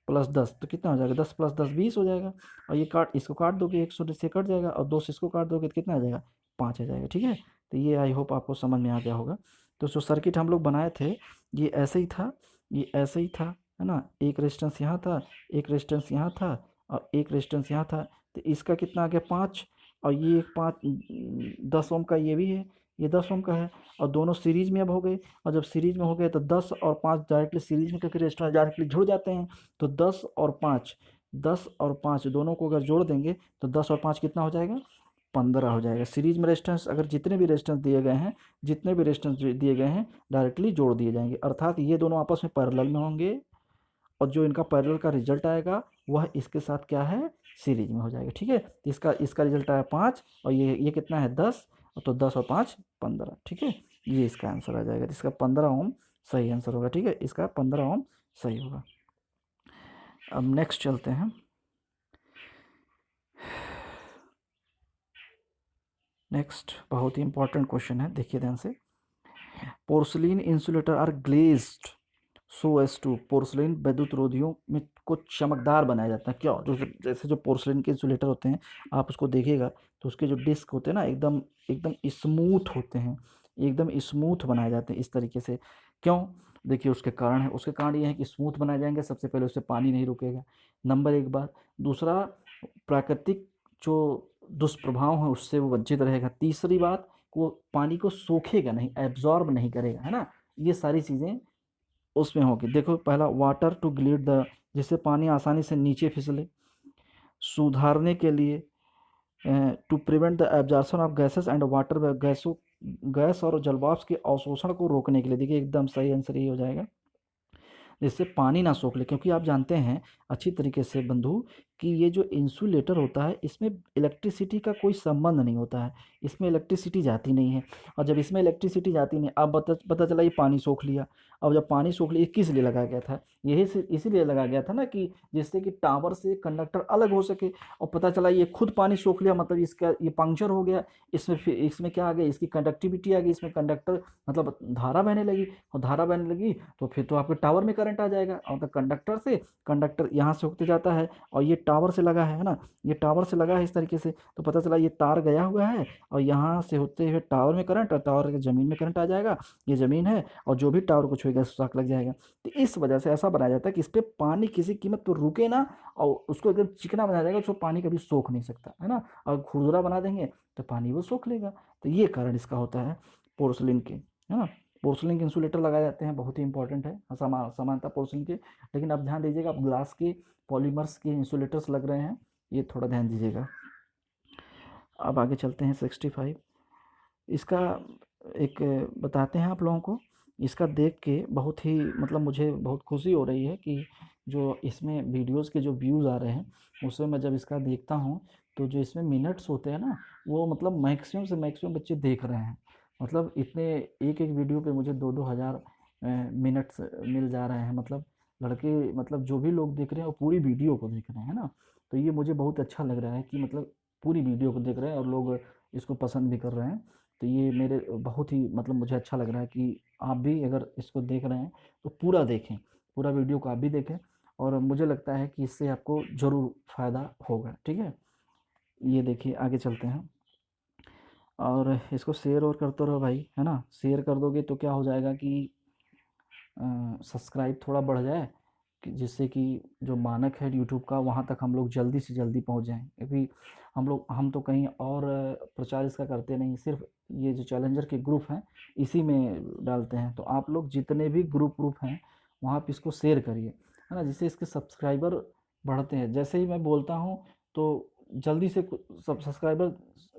प्लस 10, तो कितना हो जाएगा, 10 प्लस 10 20 हो जाएगा। और ये काट, इसको काट दोगे 100 से कट जाएगा और 2 से इसको काट दोगे तो कितना आ जाएगा, 5 आ जाएगा। ठीक है, तो ये आई होप आपको समझ में आ गया होगा। तो जो सर्किट हम लोग बनाए थे ये ऐसे ही था, ये ऐसे ही था, है ना। एक रेजिस्टेंस यहाँ था, एक रेजिस्टेंस यहाँ था और एक रेजिस्टेंस यहाँ था, तो इसका कितना आ गया 5 और ये 5 10 ओम का ये भी है, ये 10 ओम का है और दोनों सीरीज में अब हो गए। और जब सीरीज में हो गए तो 10 और 5 डायरेक्टली सीरीज में करके रेजिस्टेंस डायरेक्टली जुड़ जाते हैं। तो 10 और 5, 10 और 5 दोनों को अगर जोड़ देंगे तो 10 और 5 कितना हो जाएगा, 15 हो जाएगा। सीरीज में रेजिस्टेंस अगर जितने भी रेजिस्टेंस दिए गए हैं, जितने भी रेजिस्टेंस दिए गए हैं डायरेक्टली जोड़ दिए जाएंगे, अर्थात ये दोनों आपस में पैरेलल में होंगे और जो इनका पैरेलल का रिजल्ट आएगा वह इसके साथ क्या है, सीरीज में हो जाएगा। ठीक है, तो इसका इसका रिजल्ट आया 5 और ये कितना है 10, तो 10 और 5 15। ठीक है, ये इसका आंसर आ जाएगा, इसका 15 ओम सही आंसर होगा। ठीक है, इसका 15 ओम सही होगा। अब नेक्स्ट चलते हैं। नेक्स्ट बहुत ही इंपॉर्टेंट क्वेश्चन है, देखिए ध्यान से। Porcelain insulator are glazed so as to, porcelain विद्युत रोधियों में को चमकदार बनाया जाता है, क्यों, जो जैसे जो पोर्सलिन के इंसुलेटर होते हैं आप उसको देखिएगा तो उसके जो डिस्क होते हैं ना एकदम एकदम स्मूथ होते हैं, एकदम स्मूथ बनाए जाते हैं इस तरीके से। क्यों, देखिए उसके कारण है, उसके कारण ये है कि स्मूथ बनाए जाएंगे, सबसे पहले उससे पानी नहीं रुकेगा, नंबर एक बात। दूसरा, प्राकृतिक जो दुष्प्रभाव हैं उससे वो वंचित रहेगा। तीसरी बात, वो पानी को सोखेगा नहीं, एब्जॉर्ब नहीं करेगा, है ना। ये सारी चीज़ें उसमें होगी। देखो पहला, वाटर टू ग्लिड द, जिससे पानी आसानी से नीचे फिसले। सुधारने के लिए, to prevent the absorption of gases and water, gas और जलवाष्प के अवशोषण को रोकने के लिए। देखिए एकदम सही आंसर ये हो जाएगा, जिससे पानी ना सोख ले। क्योंकि आप जानते हैं अच्छी तरीके से बंधु कि ये जो इंसुलेटर होता है इसमें इलेक्ट्रिसिटी का कोई संबंध नहीं होता है, इसमें इलेक्ट्रिसिटी जाती नहीं है। और जब इसमें इलेक्ट्रिसिटी जाती नहीं, अब पता चला ये पानी सोख लिया। अब जब पानी सोख लिया, ये किस लिए लगाया गया था? यही से इसीलिए लगाया गया था ना कि जिससे कि टावर से कंडक्टर अलग हो सके। और पता चला ये खुद पानी सोख लिया, मतलब इसका ये पंक्चर हो गया। इसमें फिर इसमें क्या आ गया, इसकी कंडक्टिविटी आ गई, इसमें कंडक्टर मतलब धारा बहने लगी। और धारा बहने लगी तो फिर तो आपके टावर में करंट आ जाएगा। और तो कंडक्टर से, कंडक्टर यहाँ से होते जाता है और ये टावर से लगा है ना, ये टावर से लगा है इस तरीके से। तो पता चला ये तार गया हुआ है और यहाँ से होते हुए टावर में करंट, और टावर के ज़मीन में करंट आ जाएगा। ये ज़मीन है और जो भी टावर को छुएगा शॉक लग जाएगा। तो इस वजह से ऐसा बनाया जाता है कि इस पर पानी किसी कीमत पर रुके ना, और उसको एकदम चिकना बनाया जाएगा, उसको पानी कभी सोख नहीं सकता, है ना। और खुरदुरा बना देंगे तो पानी वो सोख लेगा। तो ये कारण इसका होता है पोर्सलिन के, है ना। पोर्सलिन के इंसुलेटर लगाए जाते हैं, बहुत ही इंपॉर्टेंट है समानता पोर्सलिन के। लेकिन अब ध्यान दीजिएगा, अब ग्लास के पॉलीमर्स के इंसुलेटर्स लग रहे हैं, ये थोड़ा ध्यान दीजिएगा। अब आगे चलते हैं 65। इसका एक बताते हैं आप लोगों को। इसका देख के बहुत ही मतलब मुझे बहुत खुशी हो रही है कि जो इसमें वीडियोस के जो व्यूज़ आ रहे हैं उसमें मैं जब इसका देखता हूँ तो जो इसमें मिनट्स होते हैं ना, वो मतलब मैक्सिमम से मैक्सिमम बच्चे देख रहे हैं। मतलब इतने एक एक वीडियो पे मुझे 2-2 हज़ार मिनट्स मिल जा रहे हैं। मतलब लड़के, मतलब जो भी लोग देख रहे हैं वो पूरी वीडियो को देख रहे हैं ना। तो ये मुझे बहुत अच्छा लग रहा है कि मतलब पूरी वीडियो को देख रहे हैं और लोग इसको पसंद भी कर रहे हैं। तो ये मेरे बहुत ही मतलब मुझे अच्छा लग रहा है कि आप भी अगर इसको देख रहे हैं तो पूरा देखें, पूरा वीडियो को आप भी देखें। और मुझे लगता है कि इससे आपको ज़रूर फ़ायदा होगा, ठीक है। ये देखिए आगे चलते हैं, और इसको शेयर और करते रहो भाई, है ना। शेयर कर दोगे तो क्या हो जाएगा कि सब्सक्राइब थोड़ा बढ़ जाए, कि जिससे कि जो मानक है यूट्यूब का वहाँ तक हम लोग जल्दी से जल्दी पहुँच जाएँ। क्योंकि हम तो कहीं और प्रचार इसका करते नहीं, सिर्फ ये जो चैलेंजर के ग्रुप हैं इसी में डालते हैं। तो आप लोग जितने भी ग्रुप हैं वहाँ पे इसको शेयर करिए, है ना, जिससे इसके सब्सक्राइबर बढ़ते हैं। जैसे ही मैं बोलता हूँ तो जल्दी से सब सब्सक्राइबर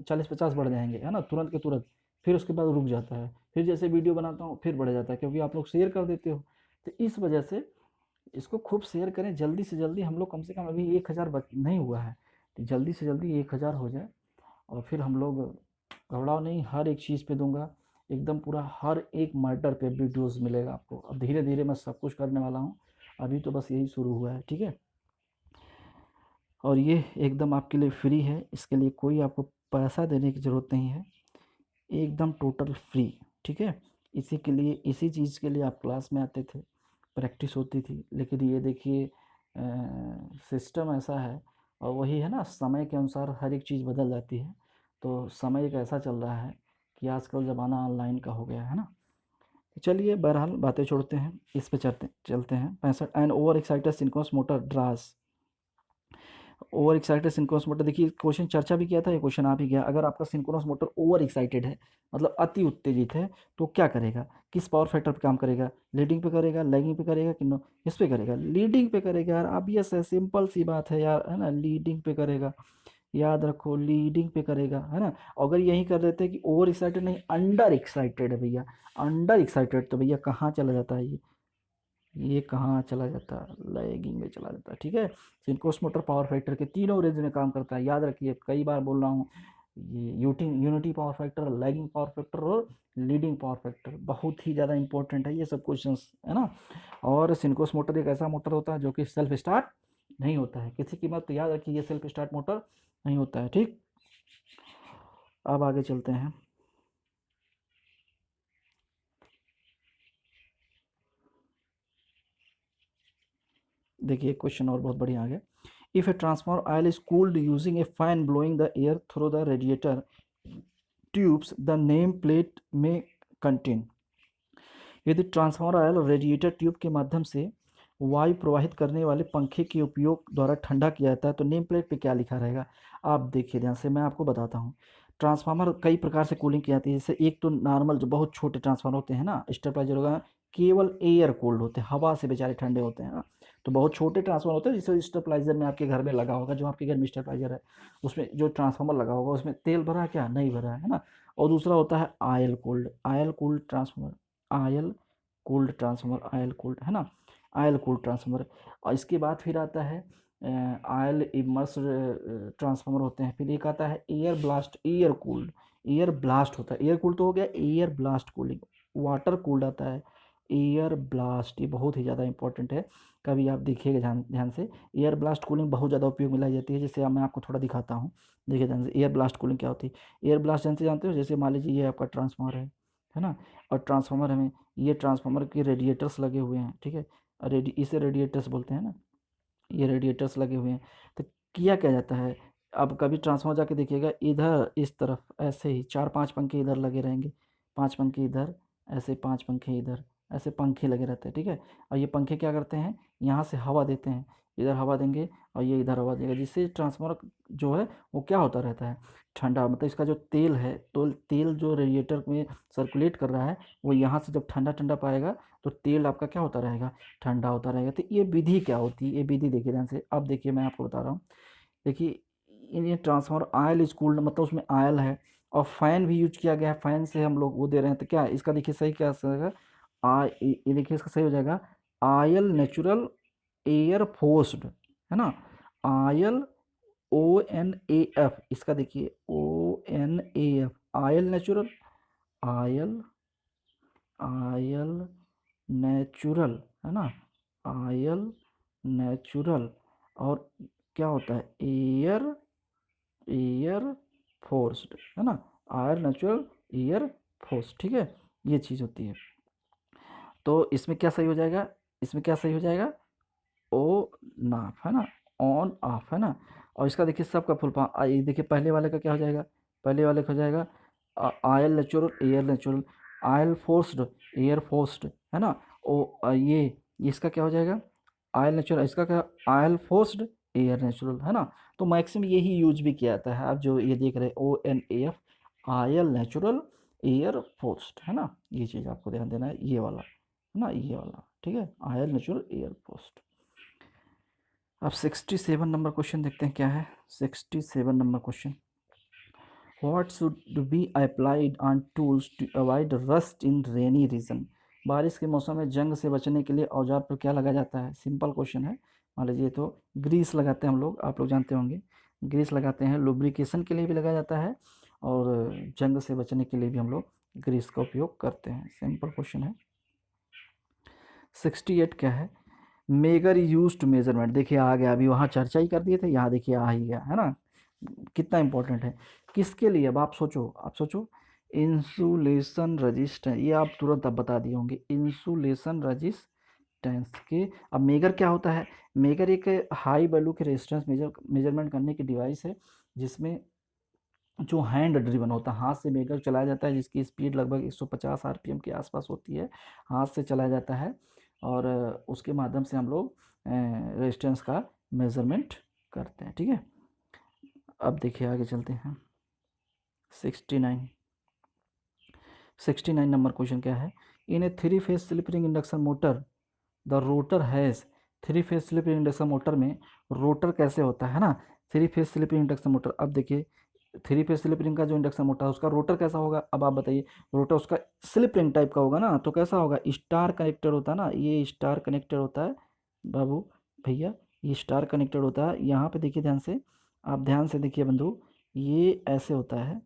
40-50 बढ़ जाएंगे, है ना, तुरंत के तुरंत। फिर उसके बाद रुक जाता है, फिर जैसे वीडियो बनाता हूँ फिर बढ़ जाता है, क्योंकि आप लोग शेयर कर देते हो। तो इस वजह से इसको खूब शेयर करें जल्दी से जल्दी। हम लोग कम से कम अभी 1000 नहीं हुआ है, तो जल्दी से जल्दी 1000 हो जाए। और फिर हम लोग, घबराओ नहीं, हर एक चीज़ पे दूंगा, एकदम पूरा हर एक मैटर पे वीडियोस मिलेगा आपको। अब धीरे धीरे मैं सब कुछ करने वाला हूँ, अभी तो बस यही शुरू हुआ है, ठीक है। और ये एकदम आपके लिए फ्री है, इसके लिए कोई आपको पैसा देने की ज़रूरत नहीं है, एकदम टोटल फ्री, ठीक है। इसी के लिए, इसी चीज़ के लिए आप क्लास में आते थे, प्रैक्टिस होती थी। लेकिन ये देखिए सिस्टम ऐसा है, और वही है ना, समय के अनुसार हर एक चीज़ बदल जाती है। तो समय एक ऐसा चल रहा है कि आजकल ज़माना ऑनलाइन का हो गया है ना। चलिए बहरहाल बातें छोड़ते हैं, इस पे चलते चलते हैं। 65, and over excited synchronous motor draws. Over excited synchronous motor, देखिए क्वेश्चन चर्चा भी किया था, ये क्वेश्चन आ भी गया। अगर आपका सिंक्रोनस मोटर ओवर एक्साइटेड है, मतलब अति उत्तेजित है, तो क्या करेगा, किस पावर फैक्टर पे काम करेगा? लीडिंग पे करेगा, लैगिंग पे करेगा, कि नो इस पे करेगा? लीडिंग पे करेगा यार, ऑब्वियस है, सिंपल सी बात है यार, है ना, लीडिंग पे करेगा। याद रखो लीडिंग पे करेगा, है ना। अगर यही कर देते हैं कि ओवर एक्साइटेड नहीं, अंडर एक्साइटेड है भैया, अंडर एक्साइटेड, तो भैया कहाँ चला जाता है ये कहाँ चला जाता है? लैगिंग में चला जाता है, ठीक है। सिंक्रोनस मोटर पावर फैक्टर के तीनों रेंज में काम करता है, याद रखिए, कई बार बोल रहा हूँ। ये unity power factor, lagging power factor और लीडिंग पावर फैक्टर बहुत ही ज़्यादा इंपॉर्टेंट है ये सब क्वेश्चंस, है ना। और सिंक्रोनस मोटर एक ऐसा मोटर होता है जो कि सेल्फ स्टार्ट नहीं होता है, किसी कीमत तो याद रखिए, ये सेल्फ स्टार्ट मोटर नहीं होता है, ठीक। अब आगे चलते हैं। देखिए क्वेश्चन और बहुत बढ़िया आ गया। If A transformer oil is cooled using A fan blowing the air through the radiator tubes, the name plate में कंटेन। यदि ट्रांसफार्मर ऑयल रेडिएटर ट्यूब के माध्यम से वायु प्रवाहित करने वाले पंखे के उपयोग द्वारा ठंडा किया जाता है, तो नेम प्लेट पे क्या लिखा रहेगा? आप देखिए ध्यान से, मैं आपको बताता हूँ। ट्रांसफार्मर कई प्रकार से कूलिंग की जाती है, जैसे एक तो नॉर्मल जो बहुत छोटे ट्रांसफार्मर होते हैं ना, स्टेबलाइजर होगा, केवल एयर कूल्ड होते हैं, हवा से बेचारे ठंडे होते हैं ना। तो बहुत छोटे ट्रांसफार्मर होते हैं, जैसे स्टेबलाइजर में आपके घर में लगा होगा, जो आपके घर में स्टेबलाइजर है उसमें जो ट्रांसफार्मर लगा होगा उसमें तेल भरा है क्या? नहीं भरा है ना। और दूसरा होता है oil cooled transformer, oil cooled है ना, आयल कूल्ड ट्रांसफार्मर। और इसके बाद फिर आता है आयल इमर्स ट्रांसफार्मर होते हैं। फिर एक आता है एयर ब्लास्ट होता है। एयर कूल्ड तो हो गया, air blast cooling. Water cooled आता है, एयर ब्लास्ट, ये बहुत ही ज़्यादा इंपॉर्टेंट है, कभी आप देखिएगा ध्यान ध्यान से। एयर ब्लास्ट कूलिंग बहुत ज़्यादा उपयोग में लाई जाती है, जैसे अब मैं आपको थोड़ा दिखाता हूँ, देखिए ध्यान से। एयर ब्लास्ट कूलिंग क्या होती है? एयर ब्लास्ट जानते हो, जैसे मान लीजिए ये आपका ट्रांसफार्मर है ना, और ट्रांसफार्मर में ये ट्रांसफार्मर के रेडिएटर्स लगे हुए हैं, ठीक है, इसे रेडिएटर्स बोलते हैं ना, ये रेडिएटर्स लगे हुए हैं। तो किया क्या जाता है, अब कभी ट्रांसफार्मर जाके देखिएगा, इधर इस तरफ ऐसे ही 4-5 पंखे इधर लगे रहेंगे, 5 पंखे इधर, ऐसे 5 पंखे इधर, ऐसे पंखे लगे रहते हैं, ठीक है। और ये पंखे क्या करते हैं, यहाँ से हवा देते हैं, इधर हवा देंगे और ये इधर हवा देगा, जिससे ट्रांसफार्मर जो है वो क्या होता रहता है, ठंडा। मतलब इसका जो तेल है, तो तेल जो रेडिएटर में सर्कुलेट कर रहा है, वो यहाँ से जब ठंडा ठंडा पाएगा तो तेल आपका क्या होता रहेगा, ठंडा होता रहेगा। तो ये विधि क्या होती है, ये विधि देखिए ध्यान से। अब देखिए मैं आपको बता रहा हूँ, देखिए ये ट्रांसफार्मर आयल इज कूल्ड, मतलब उसमें आयल है, और फैन भी यूज किया गया है, फैन से हम लोग वो दे रहे हैं। तो क्या इसका देखिए सही क्या रहेगा, ये देखिए इसका सही हो जाएगा, आयल नेचुरल एयर फोर्स्ड, है ना, आयल ONAF, इसका देखिए ONAF, oil natural, oil oil natural, है ना, आयल नेचुरल। और क्या होता है, एयर फोर्स्ड, है ना, आयल नेचुरल एयर फोर्स, ठीक है, ये चीज़ होती है। तो इसमें क्या सही हो जाएगा, इसमें क्या सही हो जाएगा, ओ नाफ, है ना, ऑन ऑफ, है ना। और इसका देखिए सबका फुल फॉर्म, ये देखिए पहले वाले का क्या हो जाएगा, पहले वाले का हो जाएगा oil natural air natural, oil forced air forced, है ना। ये इसका क्या हो जाएगा, आयल नेचुरल, इसका क्या, आयल फोर्स्ड एयर नेचुरल, है ना। तो मैक्सिमम यही यूज भी किया जाता है, आप जो ये देख रहे हैं ONAF, oil natural air forced, है ना। ये चीज़ आपको ध्यान देना है, ये वाला, है ना, ये वाला, ठीक है, आयल नेचुरल एयर फोर्स्ड। अब 67 नंबर क्वेश्चन देखते हैं क्या है। 67 number question, what should be applied on tools to avoid rust in rainy region? बारिश के मौसम में जंग से बचने के लिए औजार पर क्या लगाया जाता है? सिंपल क्वेश्चन है। मान लीजिए तो ग्रीस लगाते हैं हम लोग, आप लोग जानते होंगे, ग्रीस लगाते हैं, लुब्रिकेशन के लिए भी लगाया जाता है, और जंग से बचने के लिए भी हम लोग ग्रीस का उपयोग करते हैं। सिंपल क्वेश्चन है। 68 क्या है, मेगर यूज टू मेजरमेंट, देखिए आ गया, अभी वहाँ चर्चा ही कर दिए थे, यहाँ देखिए आ ही गया, है ना, कितना इंपॉर्टेंट है, किसके लिए? अब आप सोचो, इंसुलेशन रजिस्टेंस, ये आप तुरंत अब बता दिए होंगे, इंसुलेशन रजिस्टेंस के। अब मेगर क्या होता है, मेगर एक हाई वैल्यू के रेजिस्टेंस मेजरमेंट करने की डिवाइस है, जिसमें जो हैंड ड्रिवन होता है, हाथ से मेगर चलाया जाता है, जिसकी स्पीड लगभग 150 RPM के आसपास होती है, हाथ से चलाया जाता है, और उसके माध्यम से हम लोग रेजिस्टेंस का मेज़रमेंट करते हैं, ठीक है। अब देखिए आगे चलते हैं। 69 नंबर क्वेश्चन क्या है, in A 3 phase slip ring induction motor the rotor has, 3 phase slip ring induction motor में रोटर कैसे होता है ना, 3 phase slip ring induction motor. अब देखिए 3 फेज स्लिप रिंग का जो इंडक्शन मोटर है उसका रोटर कैसा होगा, अब आप बताइए। रोटर उसका स्लिप रिंग टाइप का होगा ना, तो कैसा होगा, स्टार कनेक्टेड होता है ना, ये स्टार कनेक्टेड होता है बाबू भैया, ये स्टार कनेक्टेड होता है। यहाँ पे देखिए ध्यान से, आप ध्यान से देखिए बंधु, ये ऐसे होता है,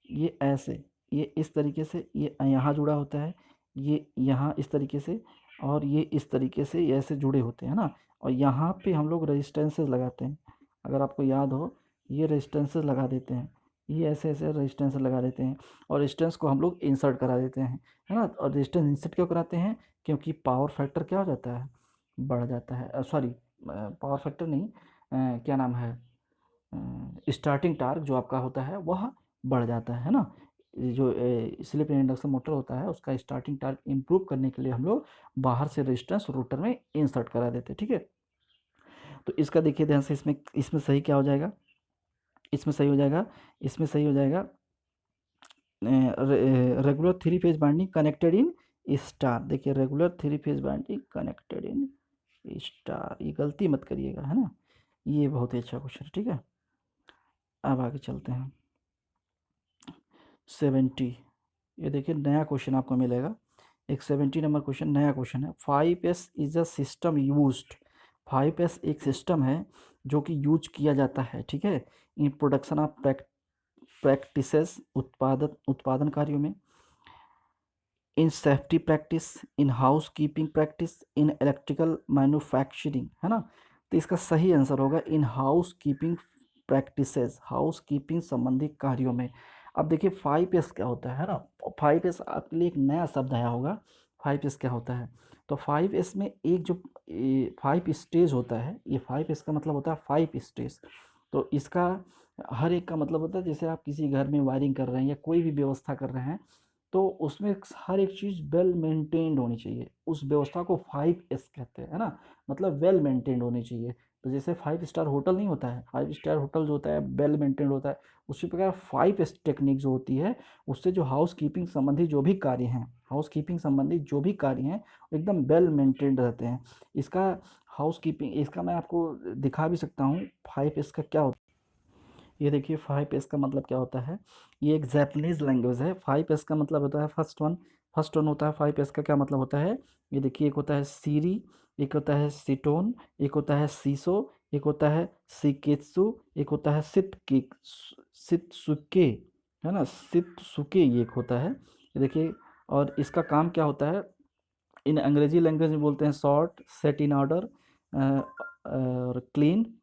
ये ऐसे, ये इस तरीके से, ये यहाँ जुड़ा होता है, ये यहाँ इस तरीके से, और ये इस तरीके से, ये ऐसे जुड़े होते हैं ना। और यहाँ पे हम लोग रेजिस्टेंसेस लगाते हैं, अगर आपको याद हो, ये रेजिस्टेंसेस लगा देते हैं, ये ऐसे ऐसे रेजिस्टेंस लगा देते हैं, और रेजिस्टेंस को हम लोग इंसर्ट करा देते हैं, है ना। और रेजिस्टेंस इंसर्ट क्यों कराते हैं, क्योंकि पावर फैक्टर क्या हो जाता है, बढ़ जाता है, सॉरी पावर फैक्टर नहीं, क्या नाम है, स्टार्टिंग टार्क जो आपका होता है वह बढ़ जाता है ना। जो स्लिप रिंग इंडक्शन मोटर होता है उसका स्टार्टिंग टार्क इम्प्रूव करने के लिए हम लोग बाहर से रेजिस्टेंस रोटर में इंसर्ट करा देते हैं, ठीक है। तो इसका देखिए ध्यान से, इसमें इसमें सही क्या हो जाएगा, इसमें सही हो जाएगा, इसमें सही हो जाएगा regular three phase winding connected in star. देखिए regular three phase winding connected in star, ये गलती मत करिएगा, है ना, ये बहुत ही अच्छा क्वेश्चन है, ठीक है। अब आगे चलते हैं 70, ये देखिए नया क्वेश्चन आपको मिलेगा, एक 70 नंबर क्वेश्चन, नया क्वेश्चन है। 5S is a system used, 5S एक सिस्टम है जो कि यूज किया जाता है, ठीक है, इन प्रोडक्शन ऑफ प्रैक्टिसेस, उत्पादन कार्यों में, in safety practice, in housekeeping practice, in electrical manufacturing, है ना। तो इसका सही आंसर होगा in housekeeping practices, housekeeping संबंधी कार्यों में। अब देखिए 5S क्या होता है ना, 5S आपके लिए एक नया शब्द आया होगा, 5S क्या होता है। तो 5S में एक जो 5 स्टेज होता है, ये 5S का मतलब होता है 5 स्टेज। तो इसका हर एक का मतलब होता है, जैसे आप किसी घर में वायरिंग कर रहे हैं या कोई भी व्यवस्था कर रहे हैं, तो उसमें हर एक चीज़ वेल मेंटेन्ड होनी चाहिए, उस व्यवस्था को 5S कहते हैं, है ना, मतलब वेल मेंटेन्ड होनी चाहिए। तो जैसे 5 स्टार होटल नहीं होता है, 5 स्टार होटल जो होता है वेल मेंटेन्ड होता है, उसी प्रकार 5S टेक्निक जो होती है, उससे जो हाउस कीपिंग संबंधी जो भी कार्य हैं, हाउस कीपिंग संबंधी जो भी कार्य हैं वो एकदम वेल मेंटेन्ड रहते हैं। इसका हाउस कीपिंग, इसका मैं आपको दिखा भी सकता हूँ 5S का क्या होता है। ये देखिए 5S का मतलब क्या होता है, ये एक जैपनीज लैंग्वेज है। 5S का मतलब होता है फर्स्ट वन होता है 5S का क्या मतलब होता है, ये देखिए एक होता है सीरी, एक होता है सीटोन, एक होता है सीसो, एक होता है सिकेत्सु, एक होता है सितसुके, है ना, सितसुके ये एक होता है, ये देखिए। और इसका काम क्या होता है, इन अंग्रेजी लैंग्वेज में बोलते हैं सॉर्ट, सेट इन ऑर्डर और क्लीन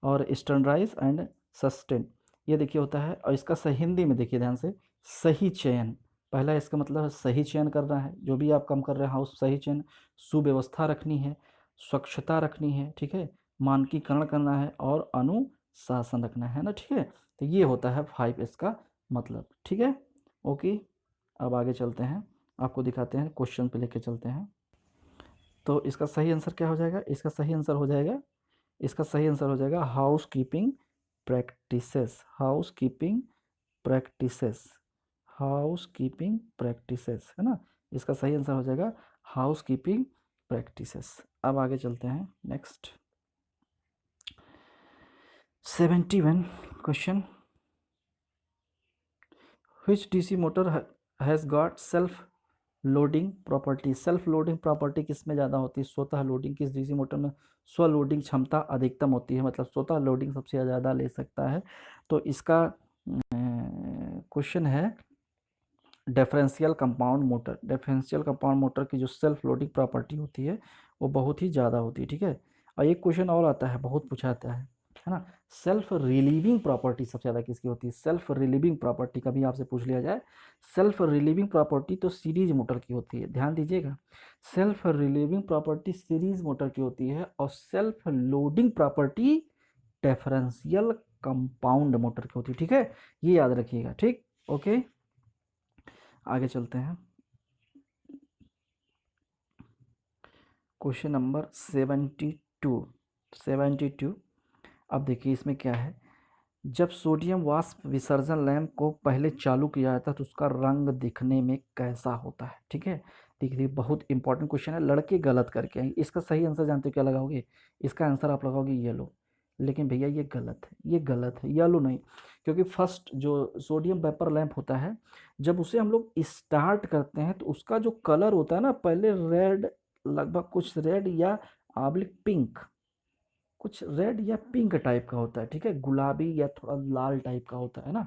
और स्टैंडर्डाइज एंड सस्टेन, ये देखिए होता है। और इसका सही हिंदी में देखिए ध्यान से, सही चयन, पहला इसका मतलब है सही चयन करना है, जो भी आप काम कर रहे हैं हाउस, सही चयन, सुव्यवस्था रखनी है, स्वच्छता रखनी है, ठीक है, मानकीकरण करना है और अनुशासन रखना है ना, ठीक है। तो ये होता है 5S का मतलब, ठीक है, ओके। अब आगे चलते हैं, आपको दिखाते हैं, क्वेश्चन पे लेके चलते हैं। तो इसका सही आंसर क्या हो जाएगा, इसका सही आंसर हो जाएगा, इसका सही आंसर हो जाएगा house keeping practices, housekeeping practices, housekeeping practices, है ना, इसका सही आंसर हो जाएगा हाउस कीपिंग प्रैक्टिसेस। अब आगे चलते हैं next 71 question, which DC motor has got self loading property, self loading property किस में ज़्यादा होती है, स्वतः लोडिंग, किस डीसी मोटर में स्व लोडिंग क्षमता अधिकतम होती है, मतलब स्वतः लोडिंग सबसे ज़्यादा ले सकता है। तो इसका क्वेश्चन है differential compound motor, differential compound motor की जो सेल्फ लोडिंग प्रॉपर्टी होती है वो बहुत ही ज़्यादा होती है, ठीक है। और एक क्वेश्चन और आता है, बहुत पूछा जाता है ना, सेल्फ रिलीविंग प्रॉपर्टी सबसे ज़्यादा किसकी होती है, सेल्फ रिलीविंग प्रॉपर्टी कभी आपसे पूछ लिया जाए, सेल्फ रिलीविंग प्रॉपर्टी तो सीरीज मोटर की होती है, ध्यान दीजिएगा, self relieving property series motor की होती है, और self loading property differential compound motor की होती है, ठीक है, ये याद रखिएगा, ठीक, ओके। आगे चलते हैं, क्वेश्चन नंबर 72। अब देखिए इसमें क्या है, जब सोडियम वाष्प विसर्जन लैंप को पहले चालू किया जाता है तो उसका रंग दिखने में कैसा होता है, ठीक है। देखिए बहुत इंपॉर्टेंट क्वेश्चन है, लड़के गलत करके आएंगे, इसका सही आंसर जानते हो क्या लगाओगे, इसका आंसर आप लगाओगे येलो, लेकिन भैया ये गलत है, ये गलत है, येलो नहीं, क्योंकि फर्स्ट जो सोडियम वेपर लैंप होता है, जब उसे हम लोग स्टार्ट करते हैं तो उसका जो कलर होता है ना, पहले रेड, लगभग कुछ रेड या आबलिक पिंक, कुछ रेड या पिंक टाइप का होता है, ठीक है, गुलाबी या थोड़ा लाल टाइप का होता है ना,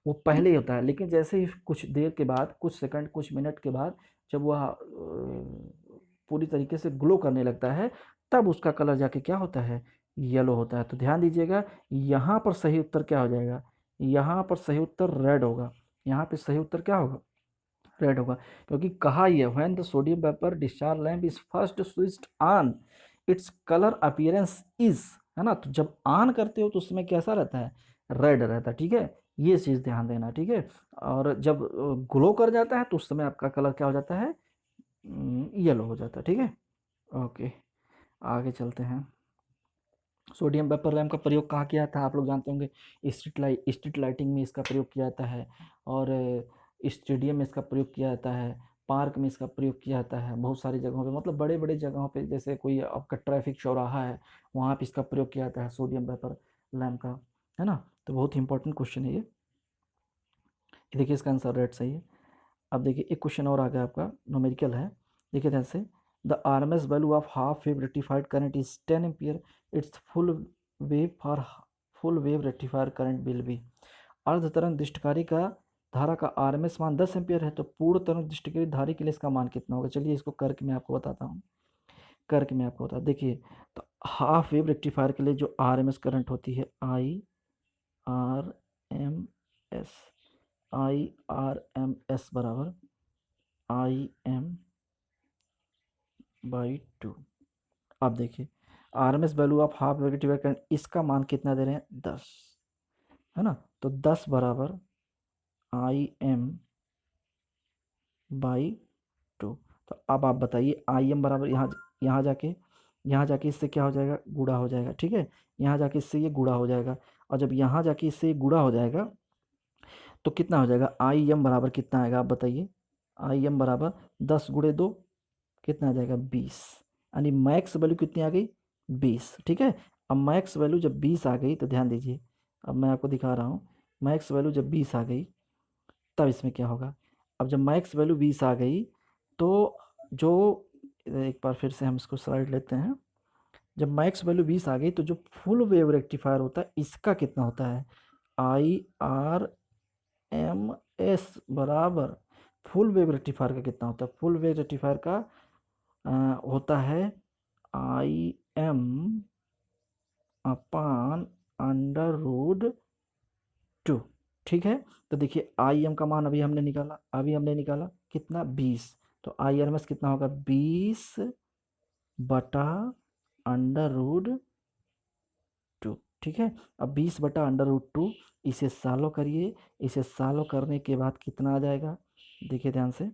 वो पहले ही होता है, लेकिन जैसे ही कुछ देर के बाद, कुछ सेकंड कुछ मिनट के बाद, जब वह पूरी तरीके से ग्लो करने लगता है, तब उसका कलर जाके क्या होता है, येलो होता है। तो ध्यान दीजिएगा, यहाँ पर सही उत्तर क्या हो जाएगा, यहाँ पर सही उत्तर रेड होगा, यहाँ पे सही उत्तर क्या होगा, रेड होगा, क्योंकि कहा यह when the sodium vapour discharge lamp is first switched on its colour appearance is, है ना, तो जब ऑन करते हो तो उसमें कैसा रहता है, रेड रहता है, ठीक है। ये चीज़ ध्यान देना, ठीक है। और जब ग्लो कर जाता है तो उस समय आपका कलर क्या हो जाता है, येलो हो जाता है, ठीक है। ओके, आगे चलते हैं। सोडियम वेपर लैम्प का प्रयोग कहाँ किया था, आप लोग जानते होंगे, स्ट्रीट लाइटिंग में इसका प्रयोग किया जाता है, और स्टेडियम में इसका प्रयोग किया जाता है, पार्क में इसका प्रयोग किया जाता है, बहुत सारी जगहों पे, मतलब बड़े बड़े जगहों पे, जैसे कोई आपका ट्रैफिक चौराहा है वहाँ पे इसका प्रयोग किया जाता है सोडियम वेपर लैम्प का, है ना। तो बहुत ही इंपॉर्टेंट क्वेश्चन है ये। देखिए इसका आंसर रेड सही है। अब देखिए एक क्वेश्चन और आ गया आपका, न्यूमेरिकल है। देखिए ध्यान से, the RMS value of half wave rectified current is 10 ampere, it's full wave rectifier current will be. अर्ध तरंग दृष्टिकारी का धारा का आरएमएस मान 10 एम्पियर है, तो पूर्ण तरंग दृष्टिकारी धारा के लिए इसका मान कितना होगा। चलिए इसको करके मैं आपको बताता हूँ, करके मैं आपको बता, देखिए तो हाफ वेव रेक्टिफायर के लिए जो आरएमएस करंट होती है, IRMS, IRMS बराबर IM/2। अब देखिए RMS value of half wave rectifier current, इसका मान कितना दे रहे हैं, 10, है ना। तो 10 बराबर IM/2। तो अब आप बताइए IM बराबर यहाँ जाके इससे क्या हो जाएगा, गुणा हो जाएगा, ठीक है। यहाँ जाके इससे ये गुणा हो जाएगा, और जब यहाँ जाके इससे गुणा हो जाएगा तो कितना हो जाएगा, IM बराबर कितना आएगा आप बताइए। IM बराबर 10 × 2 कितना आ जाएगा, 20, यानी मैक्स वैल्यू कितनी आ गई, 20, ठीक है। अब मैक्स वैल्यू जब 20 आ गई तो ध्यान दीजिए, अब मैं आपको दिखा रहा हूँ, मैक्स वैल्यू जब 20 आ गई तब इसमें क्या होगा। अब जब मैक्स वैल्यू 20 आ गई तो जो, एक बार फिर से हम इसको स्लाइड लेते हैं, जब मैक्स वैल्यू 20 आ गई तो जो फुल वेव रेक्टिफायर होता है इसका कितना होता है, IRMS बराबर फुल वेव रेक्टिफायर का कितना होता है, फुल वेव रेक्टिफायर का होता है IM/√2, ठीक है। तो देखिए IM का मान अभी हमने निकाला कितना, 20, तो IRMS कितना होगा, 20/√2, ठीक है। अब 20/√2 इसे सॉल्व करिए, इसे सॉल्व करने के बाद कितना आ जाएगा, देखिए ध्यान से,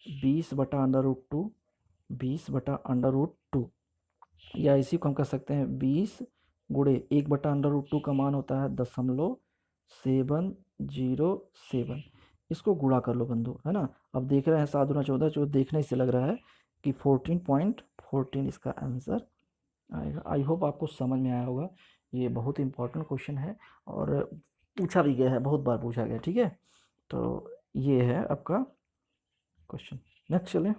20/√2, 20/√2, या इसी को हम कर सकते हैं 20 गुणे 1/√2 का मान होता है 0.707, इसको गुणा कर लो बंधु, है ना। अब देख रहे हैं 7 × 14, जो देखने से लग रहा है कि 14.14 इसका आंसर आएगा। आई होप आपको समझ में आया होगा, ये बहुत इंपॉर्टेंट क्वेश्चन है और पूछा भी गया है, बहुत बार पूछा गया, ठीक है। तो ये है आपका क्वेश्चन। नेक्स्ट चलें,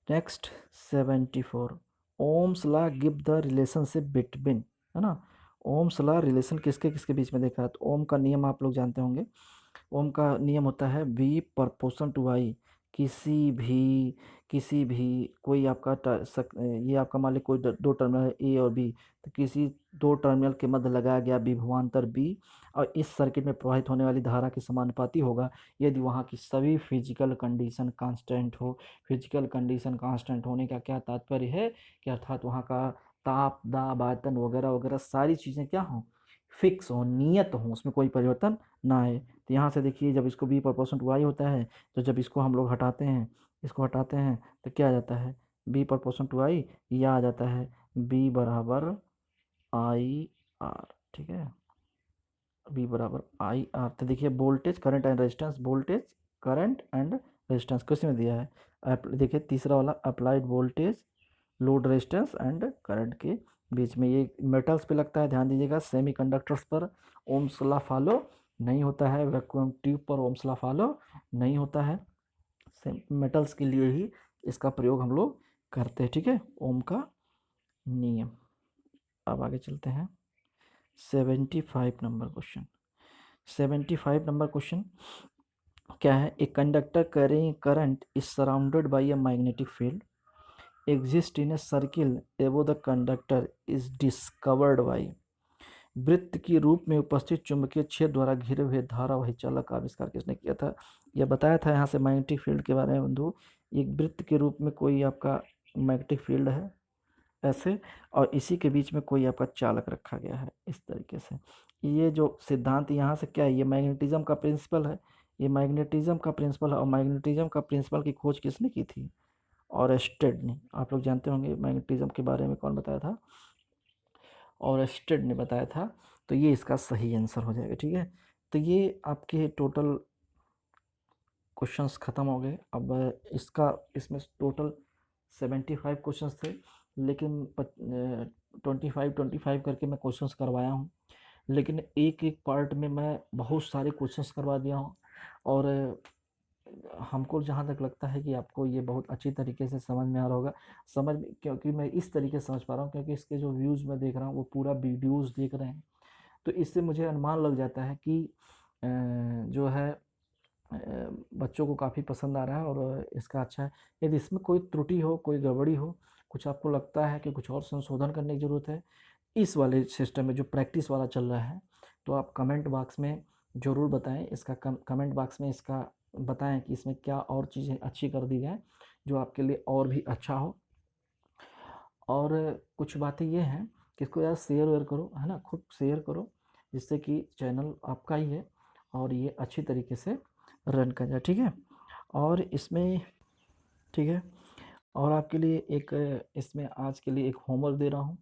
next 74, Ohm's law give the relationship between, है ना। ओम्स लॉ रिलेशन किसके किसके बीच में देखा है, तो ओम का नियम आप लोग जानते होंगे। ओम का नियम होता है V प्रपोर्शन टू I। किसी भी कोई आपका ये आपका मान ली कोई दो टर्मिनल है A और B, तो किसी दो टर्मिनल के मध्य लगाया गया विभवांतर B और इस सर्किट में प्रवाहित होने वाली धारा के समानुपाती होगा यदि वहाँ की सभी फिजिकल कंडीशन कांस्टेंट हो। फिजिकल कंडीशन कांस्टेंट होने का क्या तात्पर्य है कि अर्थात वहाँ का ताप, दाब, आयतन वगैरह वगैरह सारी चीज़ें क्या हों, फिक्स हो, नियत हो, उसमें कोई परिवर्तन ना आए। तो यहाँ से देखिए जब इसको B प्रपोर्शन टू I होता है, तो जब इसको हम लोग हटाते हैं, इसको हटाते हैं तो क्या आ जाता है, B प्रपोर्शन टू I, यह आ जाता है B बराबर IR, ठीक है। B बराबर IR, तो देखिए voltage, current and resistance, voltage, current and resistance किस में दिया है, देखिए तीसरा वाला applied voltage, load resistance and current के बीच में। ये मेटल्स पे लगता है, ध्यान दीजिएगा। सेमीकंडक्टर्स पर ओम्स लॉ फॉलो नहीं होता है, वैक्यूम ट्यूब पर ओम्स लॉ फॉलो नहीं होता है। मेटल्स के लिए ही इसका प्रयोग हम लोग करते हैं, ठीक है, ओम का नियम। अब आगे चलते हैं 75 नंबर क्वेश्चन। 75 नंबर क्वेश्चन क्या है, a conductor carrying current is surrounded by a magnetic field exist in a circle above the conductor is discovered by। वृत्त की रूप में उपस्थित चुंबकीय क्षेत्र द्वारा घिरे हुए धारावाही चालक का आविष्कार किसने किया था। यह बताया था यहाँ से मैग्नेटिक फील्ड के बारे में बंधु। एक वृत्त के रूप में कोई आपका मैग्नेटिक फील्ड है ऐसे, और इसी के बीच में कोई आपका चालक रखा गया है इस तरीके से। ये जो सिद्धांत यहाँ से क्या है, ये मैग्नेटिज्म का प्रिंसिपल है, ये मैग्नेटिज्म का प्रिंसिपल है। और मैग्नेटिज्म का प्रिंसिपल की खोज किसने की थी? ऑरेस्टेड ने। आप लोग जानते होंगे मैग्नेटिज्म के बारे में कौन बताया था? ऑरेस्टेड ने बताया था। तो ये इसका सही आंसर हो जाएगा, ठीक है। तो ये आपके टोटल क्वेश्चंस ख़त्म हो गए। अब इसमें टोटल 75 क्वेश्चंस थे, लेकिन 25 करके मैं क्वेश्चंस करवाया हूँ। लेकिन एक एक पार्ट में मैं बहुत सारे क्वेश्चंस करवा दिया हूँ। और हमको जहाँ तक लगता है कि आपको ये बहुत अच्छी तरीके से समझ में आ रहा होगा। क्योंकि मैं इस तरीके से समझ पा रहा हूँ, क्योंकि इसके जो व्यूज़ मैं देख रहा हूँ वो पूरा वीडियोज़ देख रहे हैं। तो इससे मुझे अनुमान लग जाता है कि जो है बच्चों को काफ़ी पसंद आ रहा है और इसका अच्छा है। यदि इसमें कोई त्रुटि हो, कोई गड़बड़ी हो, कुछ आपको लगता है कि कुछ और संशोधन करने की ज़रूरत है इस वाले सिस्टम में जो प्रैक्टिस वाला चल रहा है, तो आप कमेंट बॉक्स में ज़रूर बताएं। इसका कमेंट बॉक्स में इसका बताएं कि इसमें क्या और चीज़ें अच्छी कर दी जाए जो आपके लिए और भी अच्छा हो। और कुछ बातें ये हैं कि इसको यार शेयर वेयर करो, है ना, खूब शेयर करो, जिससे कि चैनल आपका ही है और ये अच्छी तरीके से रन कर जाए, ठीक है। और इसमें, ठीक है, और आपके लिए एक इसमें आज के लिए एक होमवर्क दे रहा हूँ।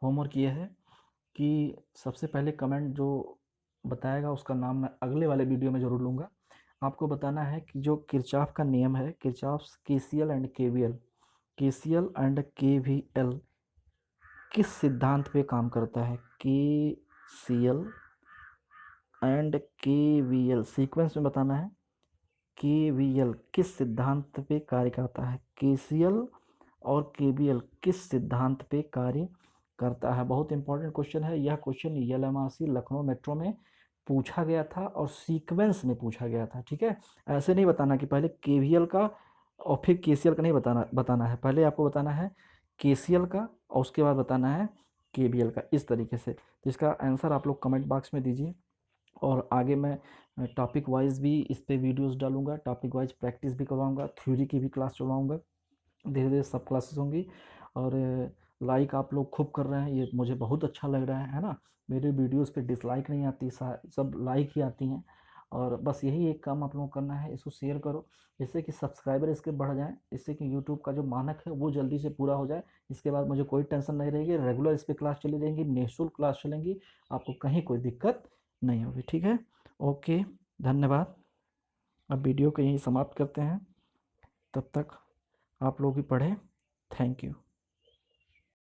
होमवर्क ये है कि सबसे पहले कमेंट जो बताएगा उसका नाम मैं अगले वाले वीडियो में ज़रूर लूँगा। आपको बताना है कि जो किरचॉफ का नियम है, Kirchhoff's KCL and KVL, KCL and KVL किस सिद्धांत पे काम करता है? केसीएल एंड केवीएल सीक्वेंस में बताना है। केवीएल किस सिद्धांत पे कार्य करता है? केसीएल और केवीएल किस सिद्धांत पे कार्य करता है? बहुत इंपॉर्टेंट क्वेश्चन है। यह क्वेश्चन यलहमासी लखनऊ मेट्रो में पूछा गया था और सीक्वेंस में पूछा गया था, ठीक है। ऐसे नहीं बताना कि पहले केवीएल का और फिर केसीएल का नहीं बताना है। पहले आपको बताना है केसीएल का और उसके बाद बताना है केवीएल का, इस तरीके से। तो इसका आंसर आप लोग कमेंट बॉक्स में दीजिए। और आगे मैं टॉपिक वाइज भी इस पे वीडियोस डालूंगा, टॉपिक वाइज प्रैक्टिस भी करवाऊंगा, थ्योरी की भी क्लास चलवाऊंगा, धीरे धीरे सब क्लासेस होंगी। और लाइक आप लोग खूब कर रहे हैं, ये मुझे बहुत अच्छा लग रहा है ना। मेरे वीडियोस पे डिसलाइक नहीं आती, सब लाइक ही आती हैं। और बस यही एक काम आप लोगों को करना है, इसको शेयर करो जिससे कि सब्सक्राइबर इसके बढ़ जाएँ, इससे कि यूट्यूब का जो मानक है वो जल्दी से पूरा हो जाए। इसके बाद मुझे कोई टेंशन नहीं रहेगी, रेगुलर इस पर क्लास चली रहेंगी, निःशुल्क क्लास चलेंगी, आपको कहीं कोई दिक्कत नहीं होगी, ठीक है। ओके, धन्यवाद। अब वीडियो को यहीं समाप्त करते हैं, तब तक आप लोग भी पढ़ें। Thank you.